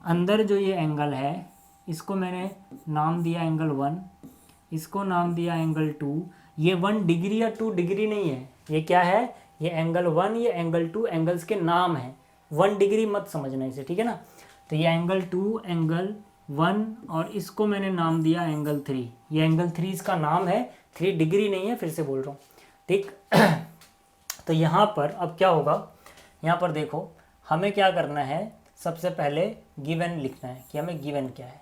Speaker 1: अंदर जो ये एंगल है इसको मैंने नाम दिया एंगल 1, इसको नाम दिया एंगल 2। ये 1 डिग्री या 2 डिग्री नहीं है, ये क्या है, ये एंगल 1, ये एंगल 2 एंगल्स के नाम है। 1 डिग्री मत समझना इसे। ठीक है ना, तो ये एंगल 2 एंगल 1 और इसको मैंने नाम दिया एंगल 3। ये एंगल 3 इसका नाम है, 3 डिग्री नहीं है, फिर से बोल रहा हूँ। ठीक तो यहाँ पर अब क्या होगा, यहाँ पर देखो हमें क्या करना है, सबसे पहले गिवन लिखना है कि हमें गिवन क्या है।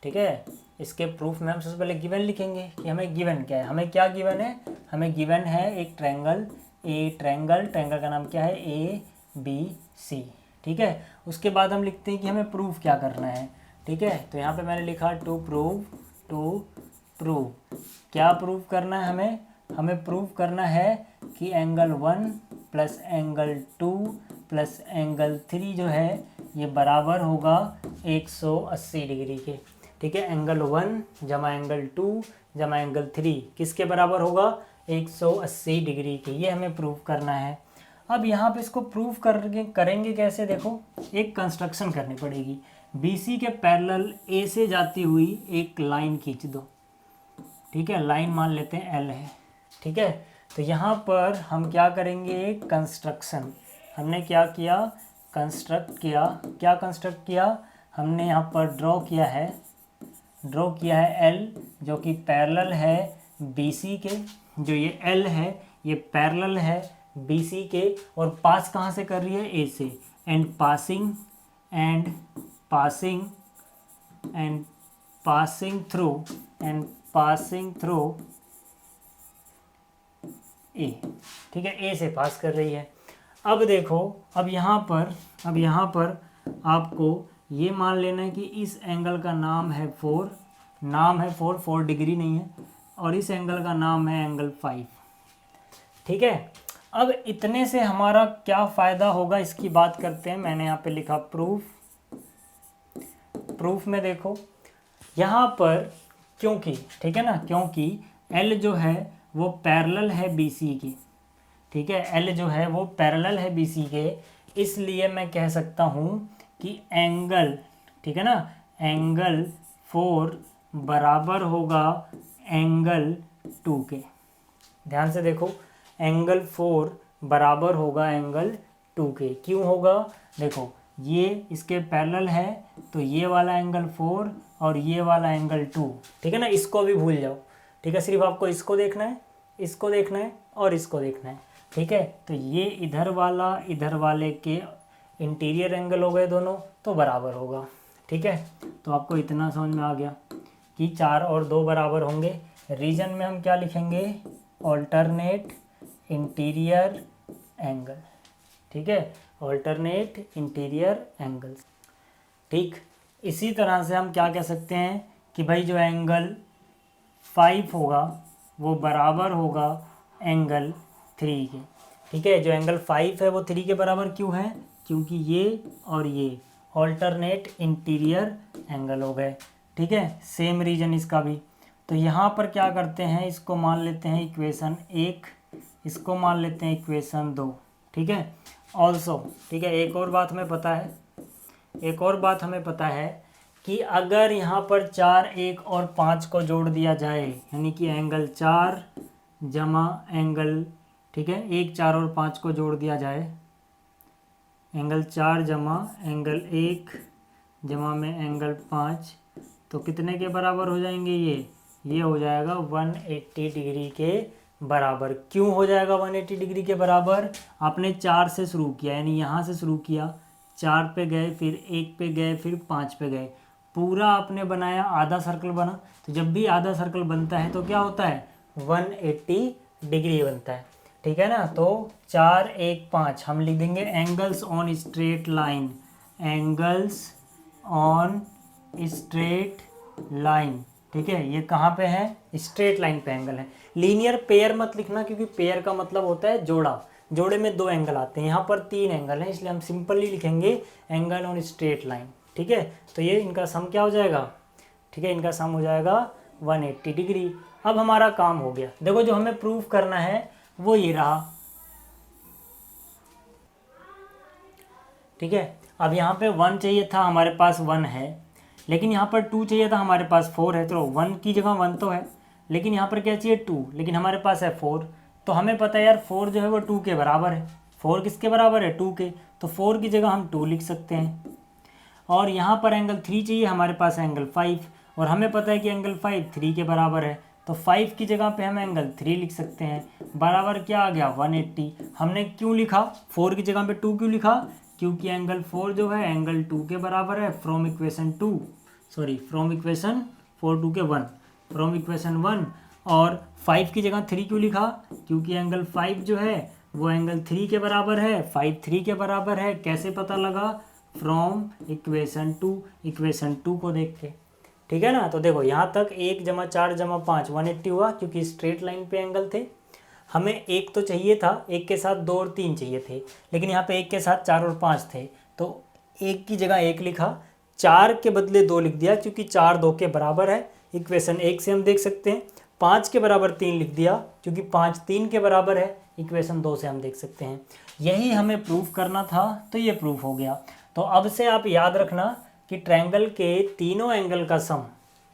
Speaker 1: ठीक है। इसके प्रूफ में हम सबसे पहले गिवन लिखेंगे कि हमें गिवन क्या है। हमें क्या गिवन है, हमें गिवन है एक ट्रायंगल ट्रायंगल का नाम क्या है ABC, ठीक है। उसके बाद हम लिखते हैं कि हमें प्रूफ क्या करना है, ठीक है। तो यहाँ पे मैंने लिखा टू प्रूव क्या प्रूफ करना है हमें प्रूफ करना है कि angle 1 plus angle 2 plus angle 3 जो है ये बराबर होगा 180 डिग्री के, ठीक है। एंगल 1 जमा एंगल 2 जमा एंगल 3 किसके बराबर होगा 180 डिग्री के, ये हमें प्रूफ करना है। अब यहाँ पे इसको प्रूफ करेंगे कैसे, देखो एक कंस्ट्रक्शन करनी पड़ेगी। BC के पैरेलल A से जाती हुई एक लाइन खींच दो, ठीक है। लाइन मान लेते हैं L है, ठीक है। तो यहाँ पर हम क्या करेंगे, कंस्ट्रक्शन। हमने क्या किया, कंस्ट्रक्ट किया हमने यहाँ पर ड्रॉ किया है L जो कि पैरेलल है BC के, जो ये L है ये पैरेलल है BC के, और पास कहाँ से कर रही है, A से, एंड पासिंग थ्रू A, ठीक है। A से पास कर रही है। अब देखो, अब यहाँ पर आपको ये मान लेना है कि इस एंगल का नाम है 4 डिग्री नहीं है, और इस एंगल का नाम है एंगल 5, ठीक है। अब इतने से हमारा क्या फ़ायदा होगा इसकी बात करते हैं। मैंने यहाँ पे लिखा प्रूफ में देखो यहाँ पर क्योंकि, ठीक है ना, क्योंकि L जो है वो पैरेलल है BC की, ठीक है। L जो है वो पैरेलल है BC के, इसलिए मैं कह सकता हूँ कि एंगल, ठीक है ना, एंगल 4 बराबर होगा एंगल 2 के। ध्यान से देखो, एंगल 4 बराबर होगा एंगल 2 के। क्यों होगा, देखो ये इसके पैरेलल है तो ये वाला एंगल 4 और ये वाला एंगल 2, ठीक है ना। इसको भी भूल जाओ, ठीक है। सिर्फ आपको इसको देखना है और इसको देखना है, ठीक है। तो ये इधर वाले के इंटीरियर एंगल हो गए दोनों, तो बराबर होगा, ठीक है। तो आपको इतना समझ में आ गया कि 4 और 2 बराबर होंगे। रीजन में हम क्या लिखेंगे, ऑल्टरनेट इंटीरियर एंगल, ठीक है, ऑल्टरनेट इंटीरियर एंगल्स, ठीक। इसी तरह से हम क्या कह सकते हैं कि भाई जो एंगल 5 होगा वो बराबर होगा एंगल 3 के, ठीक है। जो एंगल 5 है वो 3 के बराबर क्यों है, क्योंकि ये और ये ऑल्टरनेट इंटीरियर एंगल हो गए, ठीक है। सेम रीजन इसका भी। तो यहाँ पर क्या करते हैं, इसको मान लेते हैं इक्वेशन 1, इसको मान लेते हैं इक्वेशन 2, ठीक है। ऑल्सो, ठीक है, एक और बात हमें पता है कि अगर यहाँ पर 4, 1 और 5 को जोड़ दिया जाए, यानी कि एंगल 4 जमा एंगल, ठीक है, 1, 4 और 5 को जोड़ दिया जाए, एंगल 4 जमा एंगल 1 जमा में एंगल 5, तो कितने के बराबर हो जाएंगे, ये हो जाएगा 180 डिग्री के बराबर। क्यों हो जाएगा 180 डिग्री के बराबर, आपने 4 से शुरू किया, यानी यहाँ से शुरू किया, 4 पे गए, फिर 1 पे गए, फिर 5 पे गए, पूरा आपने बनाया, आधा सर्कल बना। तो जब भी आधा सर्कल बनता है तो क्या होता है, 180 डिग्री बनता है, ठीक है ना। तो 4, 1, 5 हम लिख देंगे angles on straight line, angles on straight line, ठीक है। ये कहाँ पे है, स्ट्रेट लाइन पे एंगल है। लीनियर पेयर मत लिखना, क्योंकि पेयर का मतलब होता है जोड़ा, जोड़े में 2 एंगल आते हैं, यहाँ पर 3 एंगल हैं, इसलिए हम सिंपली लिखेंगे एंगल ऑन स्ट्रेट लाइन, ठीक है। तो ये इनका सम क्या हो जाएगा, ठीक है, इनका सम हो जाएगा 180 डिग्री। अब हमारा काम हो गया। देखो जो हमें प्रूफ करना है वो ये रहा, ठीक है। अब यहाँ पे 1 चाहिए था, हमारे पास 1 है, लेकिन यहाँ पर 2 चाहिए था, हमारे पास 4 है। तो 1 की जगह 1 तो है, लेकिन यहाँ पर क्या चाहिए 2, लेकिन हमारे पास है 4। तो हमें पता है यार 4 जो है वो 2 के बराबर है। 4 किसके बराबर है, 2 के, तो 4 की जगह हम 2 लिख सकते हैं। और यहाँ पर एंगल 3 चाहिए, हमारे पास एंगल 5, और हमें पता है कि एंगल 5 3 के बराबर है, तो 5 की जगह पे हम एंगल 3 लिख सकते हैं। बराबर क्या आ गया, 180। हमने क्यों लिखा 4 की जगह पे 2 क्यों लिखा, क्योंकि एंगल 4 जो है एंगल 2 के बराबर है, from equation 2, from equation 4 to के 1, फ्रॉम इक्वेशन 1। और 5 की जगह 3 क्यों लिखा? क्योंकि एंगल 5 जो है वो एंगल 3 के बराबर है, 5 3 के बराबर है। कैसे पता लगा? फ्रॉम इक्वेशन 2, इक्वेशन 2 को देख के, ठीक है ना। तो देखो यहाँ तक 1 + 4 + 5 180 हुआ, क्योंकि स्ट्रेट लाइन पे एंगल थे। हमें 1 तो चाहिए था, 1 के साथ 2 और 3 चाहिए थे, लेकिन यहाँ पे 1 के साथ 4 और 5 थे, तो 1 की जगह 1 लिखा, 4 के बदले 2 लिख दिया, क्योंकि 4 2 के बराबर है, इक्वेशन 1 से हम देख सकते हैं। 5 के बराबर 3 लिख दिया, क्योंकि 5 3 के बराबर है, इक्वेशन 2 से हम देख सकते हैं। यही हमें प्रूफ करना था, तो ये प्रूफ हो गया। तो अब से आप याद रखना कि ट्रायंगल के तीनों एंगल का सम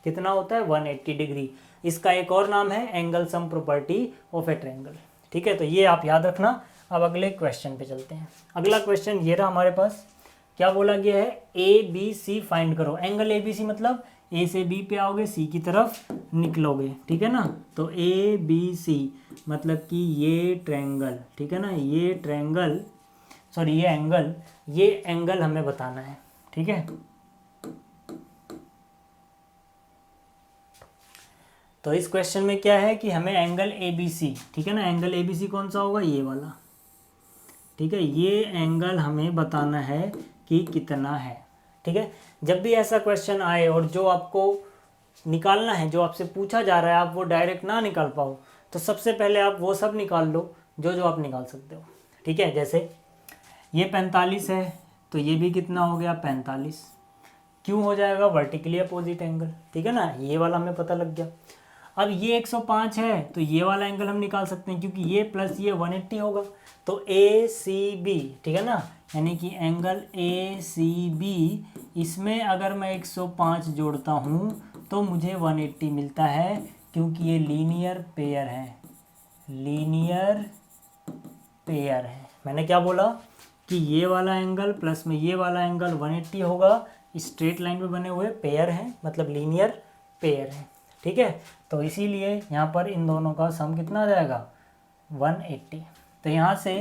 Speaker 1: कितना होता है? 180 डिग्री। इसका एक और नाम है angle sum property of a triangle, ठीक है। तो ये आप याद रखना। अब अगले क्वेश्चन पे चलते हैं। अगला क्वेश्चन ये रहा हमारे पास। क्या बोला गया है? ए बी सी फाइंड करो। एंगल ए बी सी मतलब ए से बी पे आओगे, सी की तरफ निकलोगे, ठीक है ना। तो ए बी सी मतलब कि ये ट्रायंगल, ठीक है ना, ये ट्रायंगल, सॉरी ये एंगल हमें बताना है, ठीक है। तो इस क्वेश्चन में क्या है कि हमें एंगल ए बी सी, ठीक है ना, एंगल ए बी सी कौन सा होगा? ये वाला, ठीक है। ये एंगल हमें बताना है कि कितना है, ठीक है। जब भी ऐसा क्वेश्चन आए और जो आपको निकालना है, जो आपसे पूछा जा रहा है, आप वो डायरेक्ट ना निकाल पाओ, तो सबसे पहले आप वो सब निकाल लो जो आप निकाल सकते हो, ठीक है। जैसे ये 45 है, तो ये भी कितना हो गया? 45। क्यों हो जाएगा? वर्टिकली अपोजिट एंगल, ठीक है ना, ये वाला हमें पता लग गया। अब ये 105 है, तो ये वाला एंगल हम निकाल सकते हैं, क्योंकि ये प्लस ये 180 होगा। तो ए सी बी, ठीक है ना, यानी कि एंगल ए सी बी, इसमें अगर मैं 105 जोड़ता हूँ तो मुझे 180 मिलता है, क्योंकि ये लीनियर पेयर है, लीनियर पेयर है। मैंने क्या बोला कि ये वाला एंगल प्लस में ये वाला एंगल 180 होगा, स्ट्रेट लाइन पे बने हुए पेयर हैं, मतलब लीनियर पेयर है, ठीक है। तो इसीलिए यहाँ पर इन दोनों का सम कितना आ जाएगा? 180। तो यहाँ से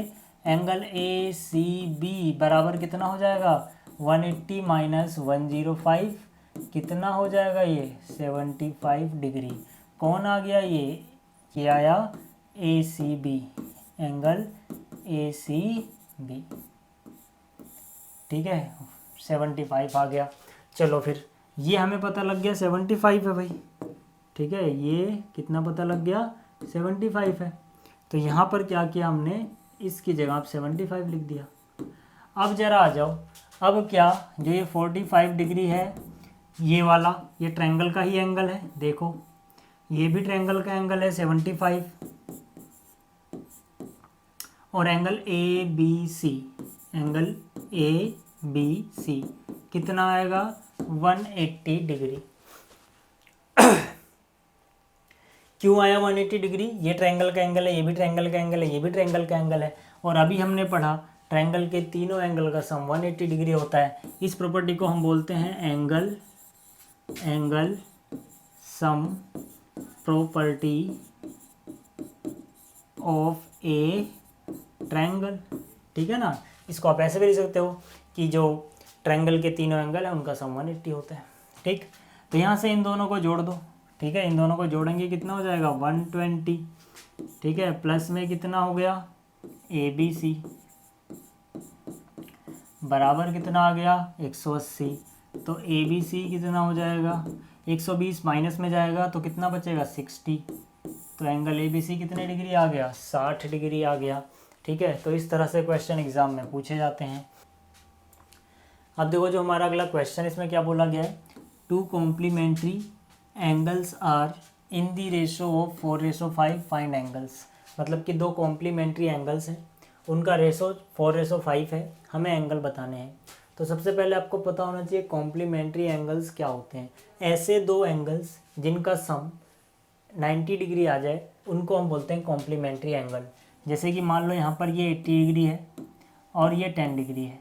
Speaker 1: एंगल ए सी बी बराबर कितना हो जाएगा? 180 माइनस 105 कितना हो जाएगा? ये 75 डिग्री। कौन आ गया? ये आया A C B, angle A C B, ठीक है, 75 आ गया। चलो फिर ये हमें पता लग गया 75 है भाई, ठीक है, ये कितना पता लग गया? 75 है। तो यहाँ पर क्या किया हमने? इसकी जगह आप 75 लिख दिया। अब जरा आ जाओ, अब क्या, जो ये 45 डिग्री है, ये वाला, ये ट्रायंगल का ही एंगल है, देखो ये भी ट्रायंगल का एंगल है 75, और angle A B C, angle A B C कितना आएगा? 180 डिग्री। क्यों आया 180 डिग्री? ये ट्रायंगल का एंगल है, ये भी ट्रायंगल का एंगल है, ये भी ट्रायंगल का एंगल है, और अभी हमने पढ़ा ट्रायंगल के तीनों एंगल का सम 180 डिग्री होता है। इस प्रॉपर्टी को हम बोलते हैं angle sum property of a triangle, ठीक है ना। इसको आप ऐसे भी लिख सकते हो कि जो ट्रायंगल के तीनों एंगल है उनका सम 180 होता है, ठीक। तो यहाँ से इन दोनों को जोड़ दो, ठीक है, इन दोनों को जोड़ेंगे कितना हो जाएगा? 120, ठीक है, प्लस में कितना हो गया? ए बी सी बराबर कितना आ गया? 180। तो ए बी सी कितना हो जाएगा? 120 माइनस में जाएगा तो कितना बचेगा? 60। तो एंगल ए बी सी कितने डिग्री आ गया? 60 डिग्री आ गया, ठीक है। तो इस तरह से क्वेश्चन एग्जाम में पूछे जाते हैं। अब देखो जो हमारा अगला क्वेश्चन, इसमें क्या बोला गया है? 2 complementary angles are in the ratio of 4:5 find angles. मतलब कि 2 कॉम्प्लीमेंट्री एंगल्स हैं, उनका रेशो 4:5 है, हमें एंगल बताने हैं। तो सबसे पहले आपको पता होना चाहिए कॉम्प्लीमेंट्री एंगल्स क्या होते हैं। ऐसे 2 एंगल्स जिनका सम 90 डिग्री आ जाए उनको हम बोलते हैं कॉम्प्लीमेंट्री एंगल। जैसे कि मान लो यहाँ पर ये 80 डिग्री है और ये 10 डिग्री है,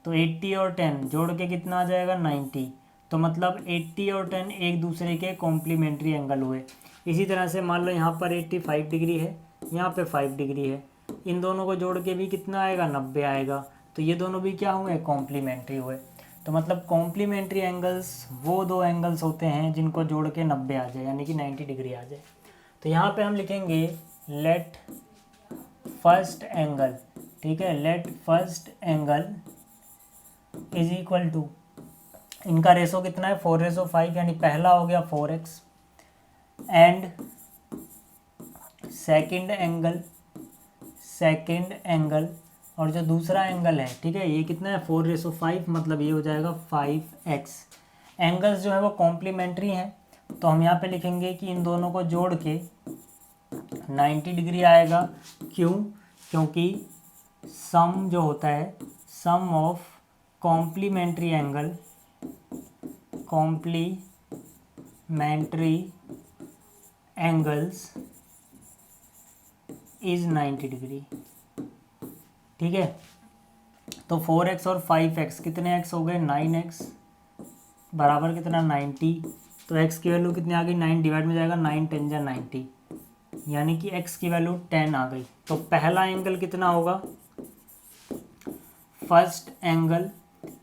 Speaker 1: तो 80 और 10 जोड़ के कितना आ जाएगा? 90। तो मतलब 80 और 10 एक दूसरे के कॉम्प्लीमेंट्री एंगल हुए। इसी तरह से मान लो यहाँ पर 85 डिग्री है, यहाँ पे 5 डिग्री है, इन दोनों को जोड़ के भी कितना आएगा? 90 आएगा। तो ये दोनों भी क्या हुए? कॉम्प्लीमेंट्री हुए। तो मतलब कॉम्प्लीमेंट्री एंगल्स वो दो एंगल्स होते हैं जिनको जोड़ के 90 आ जाए, यानी कि 90 डिग्री आ जाए। तो यहाँ पे हम लिखेंगे लेट फर्स्ट एंगल, ठीक है, let first angle is equal to, इनका रेशो कितना है 4:5, यानी पहला हो गया 4x एंड सेकेंड एंगल और जो दूसरा एंगल है, ठीक है, ये कितना है 4:5, मतलब ये हो जाएगा 5x। एंगल्स जो है वो कॉम्प्लीमेंट्री हैं, तो हम यहाँ पे लिखेंगे कि इन दोनों को जोड़ के 90 डिग्री आएगा। क्यों? क्योंकि सम जो होता है, sum of complementary angles is 90 degree, ठीक है। तो 4x और 5x कितने x हो गए 9x बराबर कितना 90। तो x की वैल्यू कितनी आ गई 9 डिवाइड में जाएगा 9 10 जा 90, यानी कि x की वैल्यू 10 आ गई। तो पहला एंगल कितना होगा, फर्स्ट एंगल,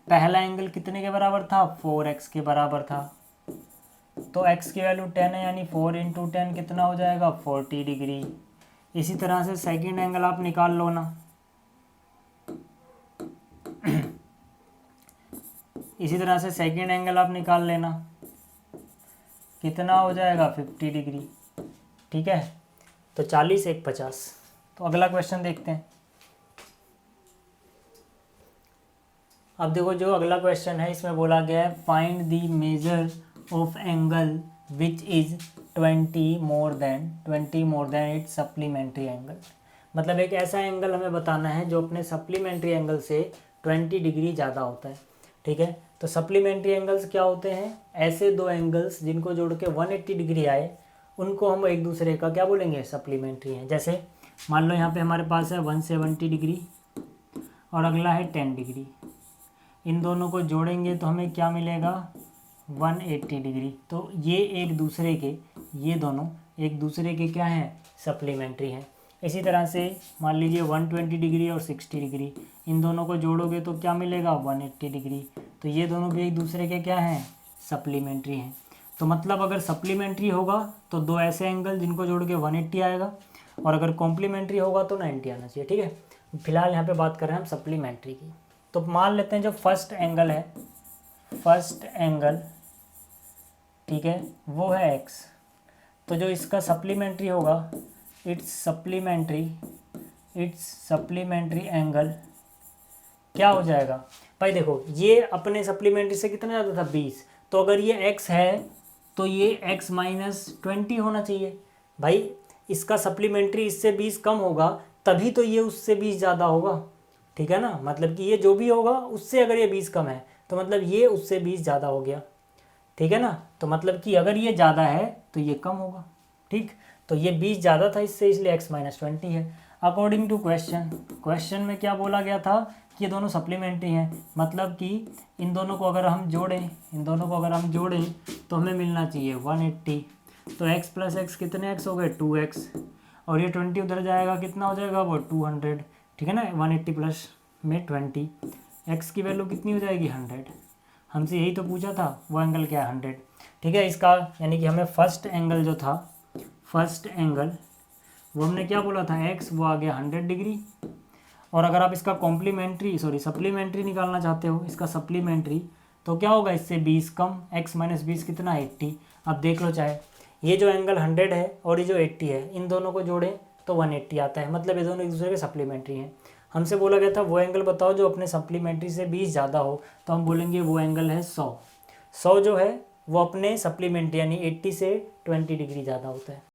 Speaker 1: पहला एंगल कितने के बराबर था 4x के बराबर था। तो x की वैल्यू 10 है, यानी 4 × 10 कितना हो जाएगा 40 डिग्री। इसी तरह से सेकंड एंगल आप निकाल लो ना, इसी तरह से सेकंड एंगल आप निकाल लेना, कितना हो जाएगा 50 डिग्री, ठीक है। तो 40 1 50। तो अगला क्वेश्चन देखते हैं। अब देखो जो अगला क्वेश्चन है इसमें बोला गया है find the measure of angle which is 20 more than it's supplementary angle. मतलब एक ऐसा एंगल हमें बताना है जो अपने सप्लीमेंट्री एंगल से 20 डिग्री ज़्यादा होता है, ठीक है। तो सप्लीमेंट्री एंगल्स क्या होते हैं, ऐसे दो एंगल्स जिनको जोड़ के 180 डिग्री आए उनको हम एक दूसरे का क्या बोलेंगे सप्लीमेंट्री हैं। जैसे मान लो यहाँ पे हमारे पास है 170 डिग्री और अगला है 10 डिग्री, इन दोनों को जोड़ेंगे तो हमें क्या मिलेगा 180 डिग्री। तो ये एक दूसरे के, ये दोनों एक दूसरे के क्या हैं सप्लीमेंट्री हैं। इसी तरह से मान लीजिए 120 डिग्री और 60 डिग्री, इन दोनों को जोड़ोगे तो क्या मिलेगा 180 डिग्री। तो ये दोनों भी एक दूसरे के क्या हैं सप्लीमेंट्री हैं। तो मतलब अगर सप्लीमेंट्री होगा तो दो ऐसे एंगल जिनको जोड़ के 180 आएगा, और अगर कॉम्प्लीमेंट्री होगा तो 90 आना चाहिए, ठीक है। फिलहाल यहाँ पे बात कर रहे हैं हम सप्लीमेंट्री की। तो मान लेते हैं जो फर्स्ट एंगल है, फर्स्ट एंगल, ठीक है, वो है x। तो जो इसका सप्लीमेंट्री होगा इट्स सप्लीमेंट्री एंगल क्या हो जाएगा भाई। देखो ये अपने सप्लीमेंट्री से कितना ज़्यादा था 20, तो अगर ये x है तो ये x - 20 होना चाहिए भाई। इसका सप्लीमेंट्री इससे 20 कम होगा तभी तो ये उससे 20 ज़्यादा होगा, ठीक है ना। मतलब कि ये जो भी होगा उससे अगर ये 20 कम है तो मतलब ये उससे 20 ज़्यादा हो गया, ठीक है ना। तो मतलब कि अगर ये ज़्यादा है तो ये कम होगा, ठीक। तो ये 20 ज़्यादा था इससे, इसलिए x - 20 है। अकॉर्डिंग टू क्वेश्चन में क्या बोला गया था कि ये दोनों सप्लीमेंट्री हैं, मतलब कि इन दोनों को अगर हम जोड़ें तो हमें मिलना चाहिए 180। तो x + x कितने x हो गए 2x, और ये 20 उधर जाएगा कितना हो जाएगा वो 200, ठीक है ना। 180 प्लस में 20, x की वैल्यू कितनी हो जाएगी 100। हमसे यही तो पूछा था, वो एंगल क्या है 100, ठीक है। इसका यानी कि हमें फर्स्ट एंगल जो था, फर्स्ट एंगल वो हमने क्या बोला था x, वो आ गया 100 डिग्री। और अगर आप इसका सप्लीमेंट्री निकालना चाहते हो, इसका सप्लीमेंट्री, तो क्या होगा इससे 20 कम, x - 20 कितना 80। अब देख लो, चाहे ये जो एंगल 100 है और ये जो 80 है, इन दोनों को जोड़ें तो 180 आता है, मतलब ये दोनों एक दूसरे के सप्लीमेंट्री हैं। हमसे बोला गया था वो एंगल बताओ जो अपने सप्लीमेंट्री से 20 ज़्यादा हो, तो हम बोलेंगे वो एंगल है 100 जो है वो अपने सप्लीमेंट्री यानी 80 से 20 डिग्री ज़्यादा होता है।